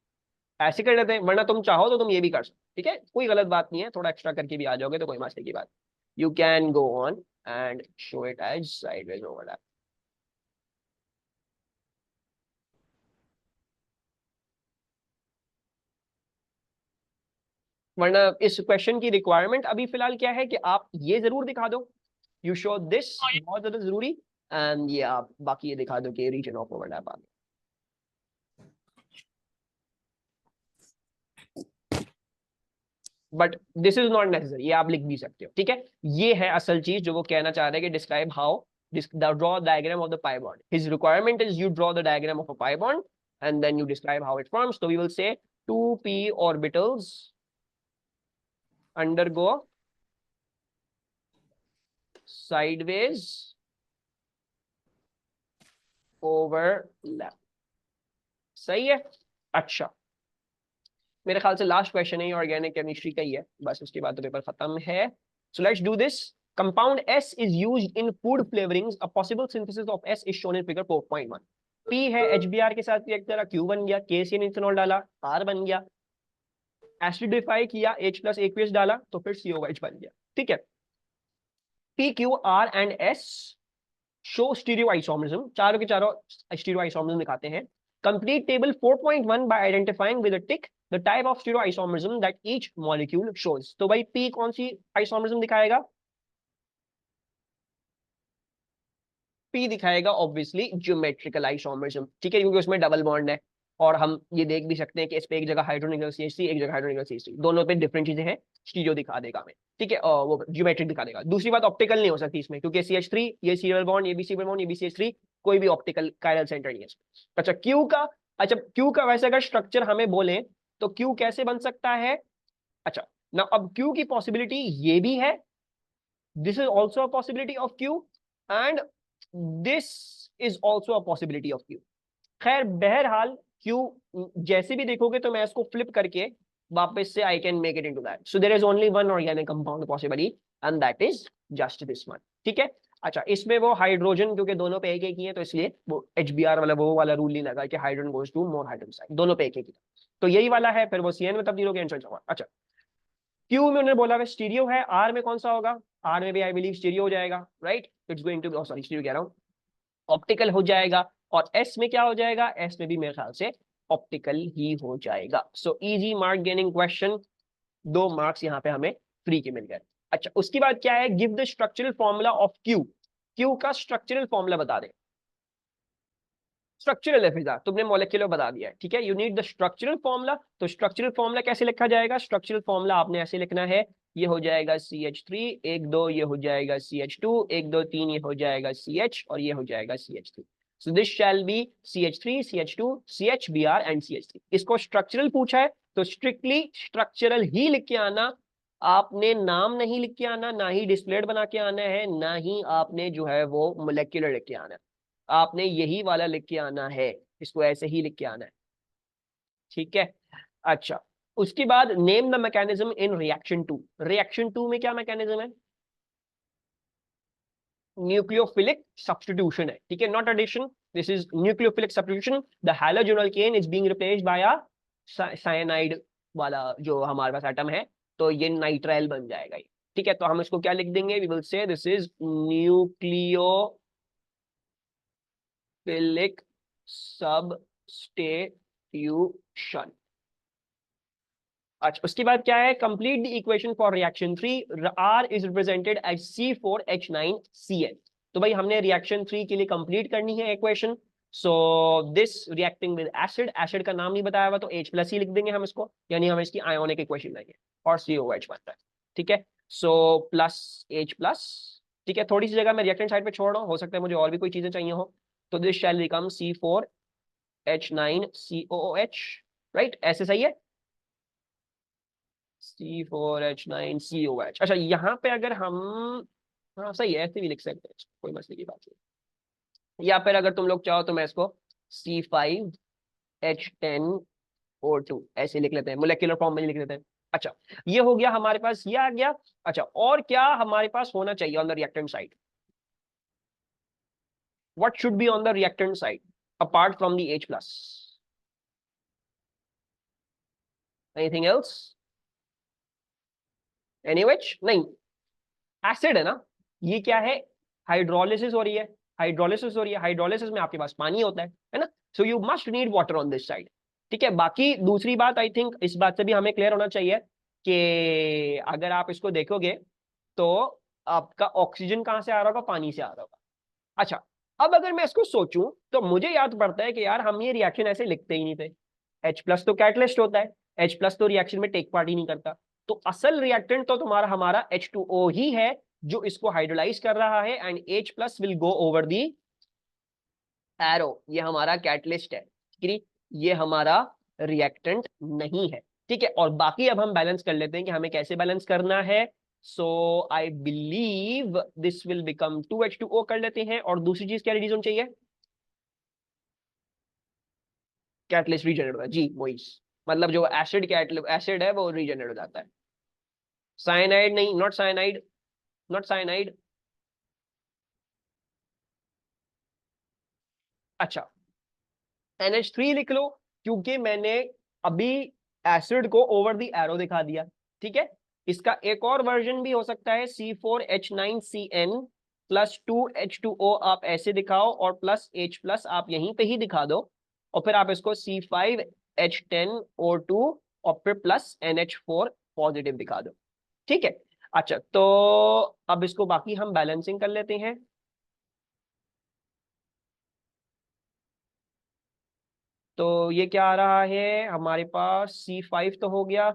ऐसे कर लेते हैं, वरना तुम चाहो तो तुम ये भी कर सकते, ठीक है, कोई गलत बात नहीं है, थोड़ा एक्स्ट्रा करके भी आ जाओगे तो कोई मसले की बात। You can go on and show it as sideways overlap. वरना इस क्वेश्चन की रिक्वायरमेंट अभी फिलहाल क्या है कि आप ये जरूर दिखा दो, यू शो दिस, बहुत ज्यादा जरूरी, एंड ये आप बाकी ये दिखा दो कि रीजन ऑफ ओवरलैप आ गया। But this is not necessary, ये आप लिख भी सकते हो, ठीक है। ये है असल चीज जो वो कहना चाह रहे हैं कि describe how draw diagram of the pi bond. His requirement is you draw the diagram of a pi bond and then you describe how it forms. So we will say 2p orbitals undergo sideways overlap. सही है। अच्छा, मेरे ख्याल से last question है, organic chemistry का ही है, बस उसके बाद तो पेपर खत्म है। So let's do this. Compound S is used in food flavorings. A possible synthesis of S is shown in figure 4.1. P है HBr के साथ रिएक्ट करा, Q बन गया, KCN इथेनॉल डाला, R बन गया, एसिडिफाई किया, H प्लस एक्वियस डाला, तो फिर COH बन गया, ठीक है। P Q R and S show stereoisomerism, चारों के चारों स्टीरियोआइसोमरिज्म दिखाते हैं। Complete table 4.1 by identifying with a tick the type of stereoisomerism that each molecule shows. तो भाई P कौन सी आइसोमरिज्म दिखाएगा? P दिखाएगा ऑब्वियसली ज्योमेट्रिकल आइसोमरिज्म, ठीक है, क्योंकि उसमें डबल बॉन्ड है, और हम ये देख भी सकते हैं कि इस पे एक जगह हाइड्रोनिकल CH3, एक जगह हाइड्रोनिकल CH3, दोनों पे डिफरेंट चीजें हैं, स्टीरियो दिखा देगा हमें, ठीक है, और वो ज्योमेट्रिक दिखा देगा। दूसरी बात, ऑप्टिकल नहीं हो सकती इसमें, क्योंकि CH3 ये सीरियल बॉन्ड, ये भी सीरियल बॉन्ड, ये भी CH3, कोई भी ऑप्टिकल कायरल सेंटर नहीं है इसमें। अच्छा, Q का, अच्छा Q का वैसे अगर स्ट्रक्चर हमें बोले तो Q कैसे बन सकता है? अच्छा ना, अब Q की पॉसिबिलिटी ये भी है, this is also a possibility of Q, and this is also a possibility of Q। खैर बहरहाल Q जैसे भी देखोगे तो मैं इसको फ्लिप करके वापस से I can make it into that, so there is only one organic compound possibly and that is just this one, ठीक है। अच्छा, इसमें वो हाइड्रोजन, क्योंकि दोनों पे एक एक ही है, तो इसलिए वो HBr वाला वो वाला रूल नहीं लगा कि hydrogen goes to more hydrogen side, दोनों पे एक एक ही, तो यही वाला है, फिर वो CN में तब्दील हो गया, आंसर होगा। अच्छा, Q में उन्होंने बोला है स्टीरियो है, R में कौन सा होगा? R में भी आई बिलीव स्टीरियो हो जाएगा, right, it's going to, sorry stereo कह रहा हूँ, ऑप्टिकल हो जाएगा। और S में क्या हो जाएगा? S में भी मेरे ख्याल से ऑप्टिकल ही हो जाएगा। So easy mark gaining question, 2 marks यहाँ पे हमें फ्री के मिल गए। अच्छा, उसके बाद क्या है, give the structural formula of Q. Q का स्ट्रक्चरल फॉर्मूला बता दे। स्ट्रक्चरल है फिजा, तुमने मॉलिक्यूलर बता दिया है, ठीक है। You need the structural formula. तो स्ट्रक्चरल फॉर्मूला कैसे लिखा जाएगा? स्ट्रक्चरल फॉर्मूला आपने ऐसे लिखना है, ये हो जाएगा CH3, 1 2 ये हो जाएगा CH2, 1 2 3 ये हो जाएगा CH, और ये हो जाएगा CH3। So this shall be CH3 CH2 CHBr and CH3। इसको स्ट्रक्चरल पूछा है तो स्ट्रिक्टली स्ट्रक्चरल ही लिख के आना। आपने नाम नहीं लिख के आना, ना ही डिस्प्लेड बना के आना है, ना ही आपने जो है वो मोलेक्युलर लिख के आना है। आपने यही वाला लिख के आना है, इसको ऐसे ही लिख के आना है, ठीक है। अच्छा, उसके बाद name the mechanism in reaction 2। Reaction 2 में क्या मैकेनिज्म है? न्यूक्लियोफिलिक सब्स्टिट्यूशन है, ठीक है, not addition. This is nucleophilic substitution. The halogen alkane is being replaced by a cyanide वाला जो हमारे पास एटम है, तो ये नाइट्राइल बन जाएगा ये, ठीक है। तो हम इसको क्या लिख देंगे? We will say this is nucleophilic substitution. अच्छा, उसके बाद क्या है? Complete the equation for reaction 3। R is represented as C4H9Cl। तो भाई हमने रिएक्शन 3 के लिए कंप्लीट करनी है equation. So this reacting with acid, acid का नाम नहीं बताया हुआ तो H+ ही लिख देंगे हम इसको, यानी हम इसकी आयोनिक इक्वेशन लेंगे, और COH बनता है, ठीक है। सो प्लस H+, ठीक है। थोड़ी सी जगह मैं रिएक्टेंट साइड पे छोड़ रहा हूँ, हो सकता है मुझे और भी कोई चीजें चाहिए हो। तो this shell become C4H9COOH, right? ऐसे सही है, C4H9COH। अच्छा, यहाँ पे अगर हम, हाँ सही है, ऐसे भी लिख सकते हैं, कोई मसले की बात नहीं। या फिर अगर तुम लोग चाहो तो मैं इसको C5H10O2 ऐसे लिख लेते हैं, मोलेक्युलर फॉर्म में लिख लेते हैं। अच्छा, ये हो गया हमारे पास, ये आ गया। अच्छा, और क्या हमारे पास होना चाहिए on the reactant side? What should be on the reactant side apart from the H+? Anything else? Anyways नहीं, एसिड है ना, ये क्या है? हाइड्रोलिसिस हो रही है, हाइड्रोलिसिस हो रही है। हाइड्रोलिसिस में आपके पास पानी होता है ना? So you must need water on this side, ठीक है। बाकी दूसरी बात, आई थिंक इस बात से भी हमें क्लियर होना चाहिए कि अगर आप इसको देखोगे तो आपका ऑक्सीजन कहां से आ रहा होगा? पानी से आ रहा होगा। अच्छा, अब अगर मैं इसको सोचूं तो मुझे याद पड़ता है कि यार हम ये रिएक्शन ऐसे लिखते ही नहीं थे। H+ तो कैटलिस्ट होता है, H+ तो रिएक्शन में टेक पार्ट ही नहीं करता। तो असल रिएक्टेंट तो तुम्हारा हमारा H2O ही है जो इसको हाइड्रोलाइज कर रहा है, and H+ will go over the arrow. ये हमारा कैटलिस्ट है, ठीक है, ये हमारा रिएक्टेंट नहीं है, ठीक है। और बाकी अब हम बैलेंस कर लेते हैं कि हमें कैसे बैलेंस करना है। So I believe this will become 2H2O कर लेते हैं। और दूसरी चीज क्या रेडियस होनी चाहिए? कैटलिस्ट रीजनरेट होता है जी, मोइस, मतलब जो एसिड है वो रीजनरेट हो जाता है। साइनाइड नहीं, नॉट साइनाइड, नॉट साइनाइड। अच्छा, NH3 लिख लो, क्योंकि मैंने अभी एसिड को ओवर द एरो दिखा दिया, ठीक है। इसका एक और वर्जन भी हो सकता है, C4H9CN प्लस 2H2O, आप ऐसे दिखाओ, और प्लस H+ आप यहीं पे ही दिखा दो, और फिर आप इसको C5H10O2 और फिर प्लस NH4 पॉजिटिव दिखा दो, ठीक है। अच्छा, तो अब इसको बाकी हम बैलेंसिंग कर लेते हैं। तो ये क्या आ रहा है हमारे पास? C5 तो हो गया,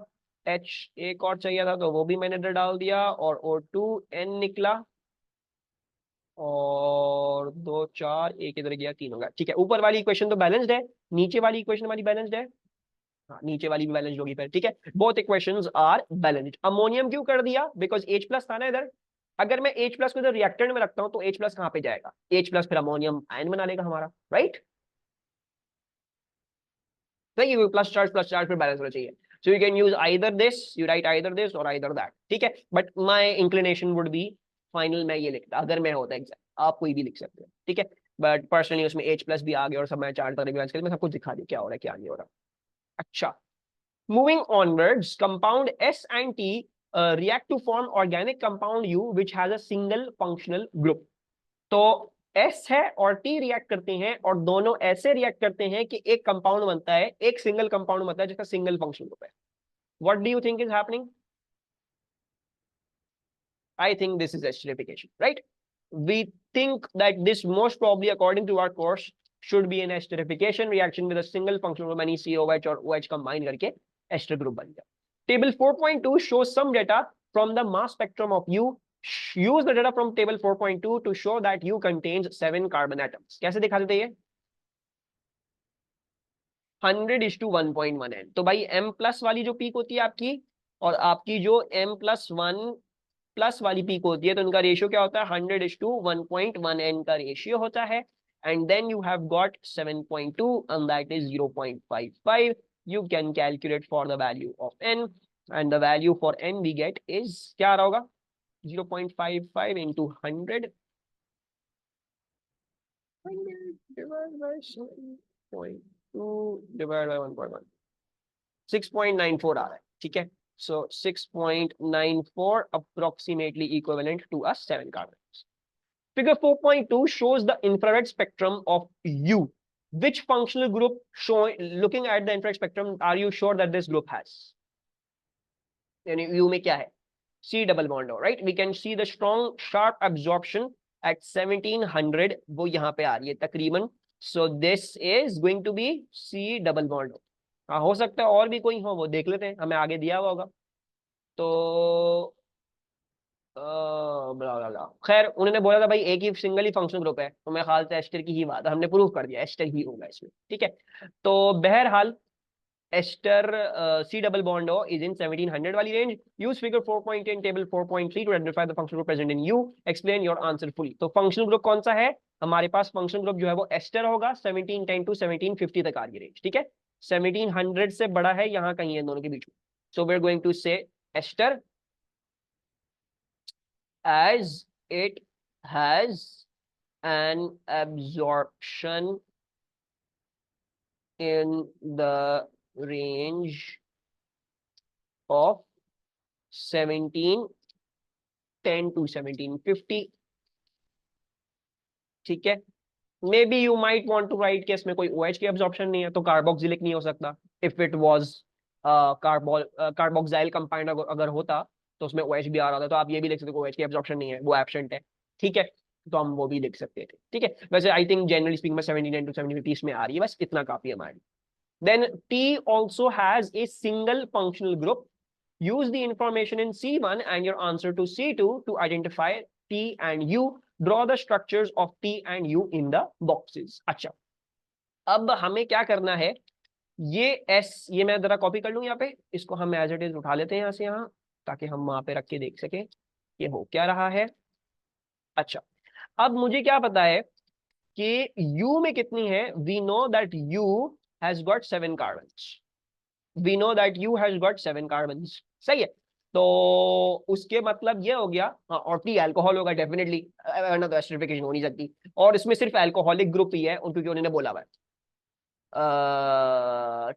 H एक और चाहिए था तो वो भी मैंने इधर डाल दिया, और O2N निकला, और 2 4 एक इधर गया, 3 हो गया, ठीक है। ऊपर वाली इक्वेशन तो बैलेंस्ड है, नीचे वाली इक्वेशन हमारी बैलेंस्ड है। हाँ, नीचे वाली भी बैलेंस्ड होगी फिर, ठीक है। Both equations are balanced. Ammonium क्यों कर दिया? बिकॉज H+ था ना इधर। अगर मैं H+ को इधर रिएक्टेंट में रखता हूँ तो H+ कहाँ पे जाएगा? H+ फिर अमोनियम आयन बना लेगा हमारा, राइट? सही है, प्लस चार्ज फिर बैलेंस होना चाहिए। So you can use either this, you right either this और आइदर दैट, ठीक है। But my inclination would be, final मैं ये लिखता अगर मैं होता एग्जैक्ट, आप कोई भी लिख सकते हो, ठीक है। बट पर्सनली उसमें H+ भी आ गया और सब मैं चार्ट तरह भी मैं सब कुछ दिखा दिया क्या हो रहा है क्या नहीं हो रहा। अच्छा, moving onwards, compound S and T react to form organic compound U which has a single functional group। तो S है और T रिएक्ट करते हैं, और दोनों ऐसे रिएक्ट करते हैं कि एक कंपाउंड बनता है, एक सिंगल कंपाउंड बनता है जिसका सिंगल फंक्शन ग्रुप है। What do you think is happening? I think this is esterification, right? We think that this most probably, according to our course, should be an esterification reaction with a single functional group, any COH और OH combine करके ester group बन गया. Table 4.2 shows some data from the mass spectrum of U. Use the data from table 4.2 to show that U contains 7 carbon atoms. कैसे दिखा देते ये? 100:1.1n. तो भाई m प्लस वाली जो पीक होती है आपकी और आपकी जो m+1 प्लस वाली पीक होती है, तो उनका रेशियो क्या होता है? 100:1.1n का रेशियो होता है. And then you have got 7.2 and that is 0.55. You can calculate for the value of n, and the value for n we get is क्या आ रहा होगा? 0.55 into 100 divided by 7.2 divided by 1.1, 6.94 आ रहा है. ठीक है, so 6.94 approximately equivalent to a 7 carbons. Figure 4.2 shows the infrared spectrum of U. Which functional group showing, looking at the infrared spectrum, are you sure that this group has? यानी U में क्या है? C double bond हो, right? We can see the strong sharp absorption at 1700, वो यहाँ पे आ रही है तकरीबन. So this is going to be C double bond. हाँ, हो सकता है और भी कोई हो, वो देख लेते हैं, हमें आगे दिया हुआ होगा. तो खैर उन्होंने बोला था भाई एक ही सिंगल ही फंक्शनल ग्रुप है, तो मेरे ख्याल से एस्टर की ही बात, हमने प्रूव कर दिया एस्टर ही होगा इसमें. ठीक है, तो बहरहाल ester C double bond O is in 1700 वाली range. Use figure 4.10 table 4.3 to identify the functional group present in U. Explain your answer fully. तो फंक्शनल ग्रुप कौन सा है हमारे पास? फंक्शनल ग्रुप जो है वो एस्टर होगा. 1710 टू 1750 तक आ रही रेंज. ठीक है, 1700 से बड़ा है यहाँ कहीं है दोनों के बीच में. So we are going to say ester as it has an absorption in the range of 1710 to 1750. ठीक है, maybe you might want to write कि इसमें कोई OH की एब्जॉर्प्शन नहीं है, तो कार्बोक्सिलिक नहीं हो सकता. If it was carboxyl compound अगर होता तो उसमें OH भी आ रहा था, तो आप ये भी लिख सकते हो OH की एब्जॉर्प्शन नहीं है, वो एब्सेंट है. ठीक है, तो हम वो भी लिख सकते थे. ठीक है, वैसे आई थिंक जनरली स्पीकिंग में 17 to 1750 में आ रही है, बस इतना काफी है हमारे. Then T also has a single functional group. Use the information in C1 and your answer to C2 to identify T and U. Draw the structures of T and U in the boxes. अच्छा, अब हमें क्या करना है? ये S, ये मैं जरा कॉपी कर लूं यहाँ पे, इसको हम एज इट इज उठा लेते हैं यहाँ से यहाँ, ताकि हम वहां पे रख के देख सकें ये हो क्या रहा है. अच्छा, अब मुझे क्या पता है कि U में कितनी है? We know that U has got 7 carbons. We know that U has got 7 carbons. सही है, तो उसके मतलब ये हो गया. हाँ, और T अल्कोहल होगा डेफिनेटली, वरना तो एस्टरिफिकेशन हो नहीं सकती. और इसमें सिर्फ अल्कोहलिक ग्रुप ही है, क्योंकि उन्होंने बोला हुआ है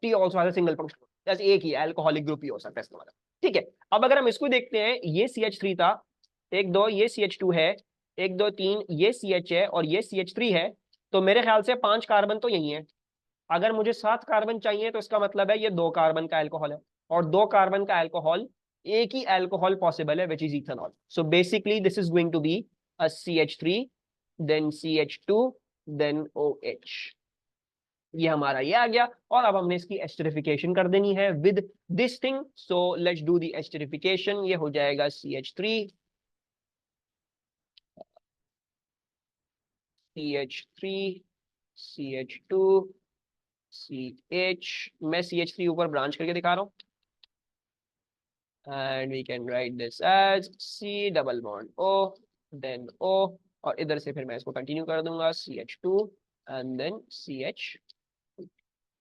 T also has a single function. जैसे एक ही अल्कोहलिक ग्रुप ही हो सकता है इसका मतलब. ठीक है, अब अगर हम इसको देखते हैं, ये CH3 था, 1 2, ये CH2 है, 1 2 3, ये CH है और ये CH3 है. तो मेरे ख्याल से 5 कार्बन तो यही है. अगर मुझे 7 कार्बन चाहिए तो इसका मतलब है ये 2 कार्बन का अल्कोहल है, और 2 कार्बन का अल्कोहल, एक ही अल्कोहल पॉसिबल है which is ethanol. So basically this is going to be a CH3 then CH2 then OH. ये हमारा ये आ गया, और अब हमने इसकी एस्टरिफिकेशन कर देनी है with this thing. So let's do the esterification. ये हो जाएगा CH3 CH3 CH2 CH. मैं CH3 ऊपर ब्रांच करके दिखा रहा हूं, and we can write this as C double bond O then O, और इधर से फिर मैं इसको कंटिन्यू कर दूंगा CH2 and then CH.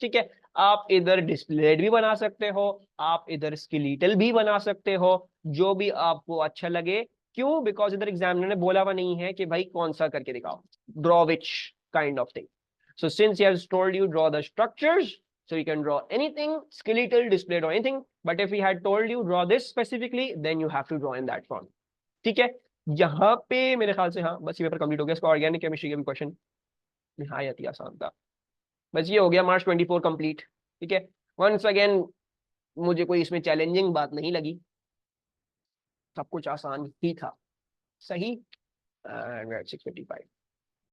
ठीक है, आप इधर डिस्प्लेड भी बना सकते हो, आप इधर स्केलेटल भी बना सकते हो, जो भी आपको अच्छा लगे. क्यों? बिकॉज इधर एग्जामिनर ने बोला हुआ नहीं है कि भाई कौन सा करके दिखाओ, draw which kind of thing. So since he has told you draw the structures, so you can draw anything, skeletal, displayed or anything. But if he had told you draw this specifically, then you have to draw in that form. ठीक है, यहाँ पे मेरे ख्याल से हाँ बस ये पेपर कंप्लीट हो गया. इसका ऑर्गेनिक केमिस्ट्री का भी क्वेश्चन निहायत ही आसान था. बस ये हो गया March 24 कंप्लीट. ठीक है, वंस अगेन मुझे कोई इसमें चैलेंजिंग बात नहीं लगी, सब कुछ आसान ही था। सही, 655।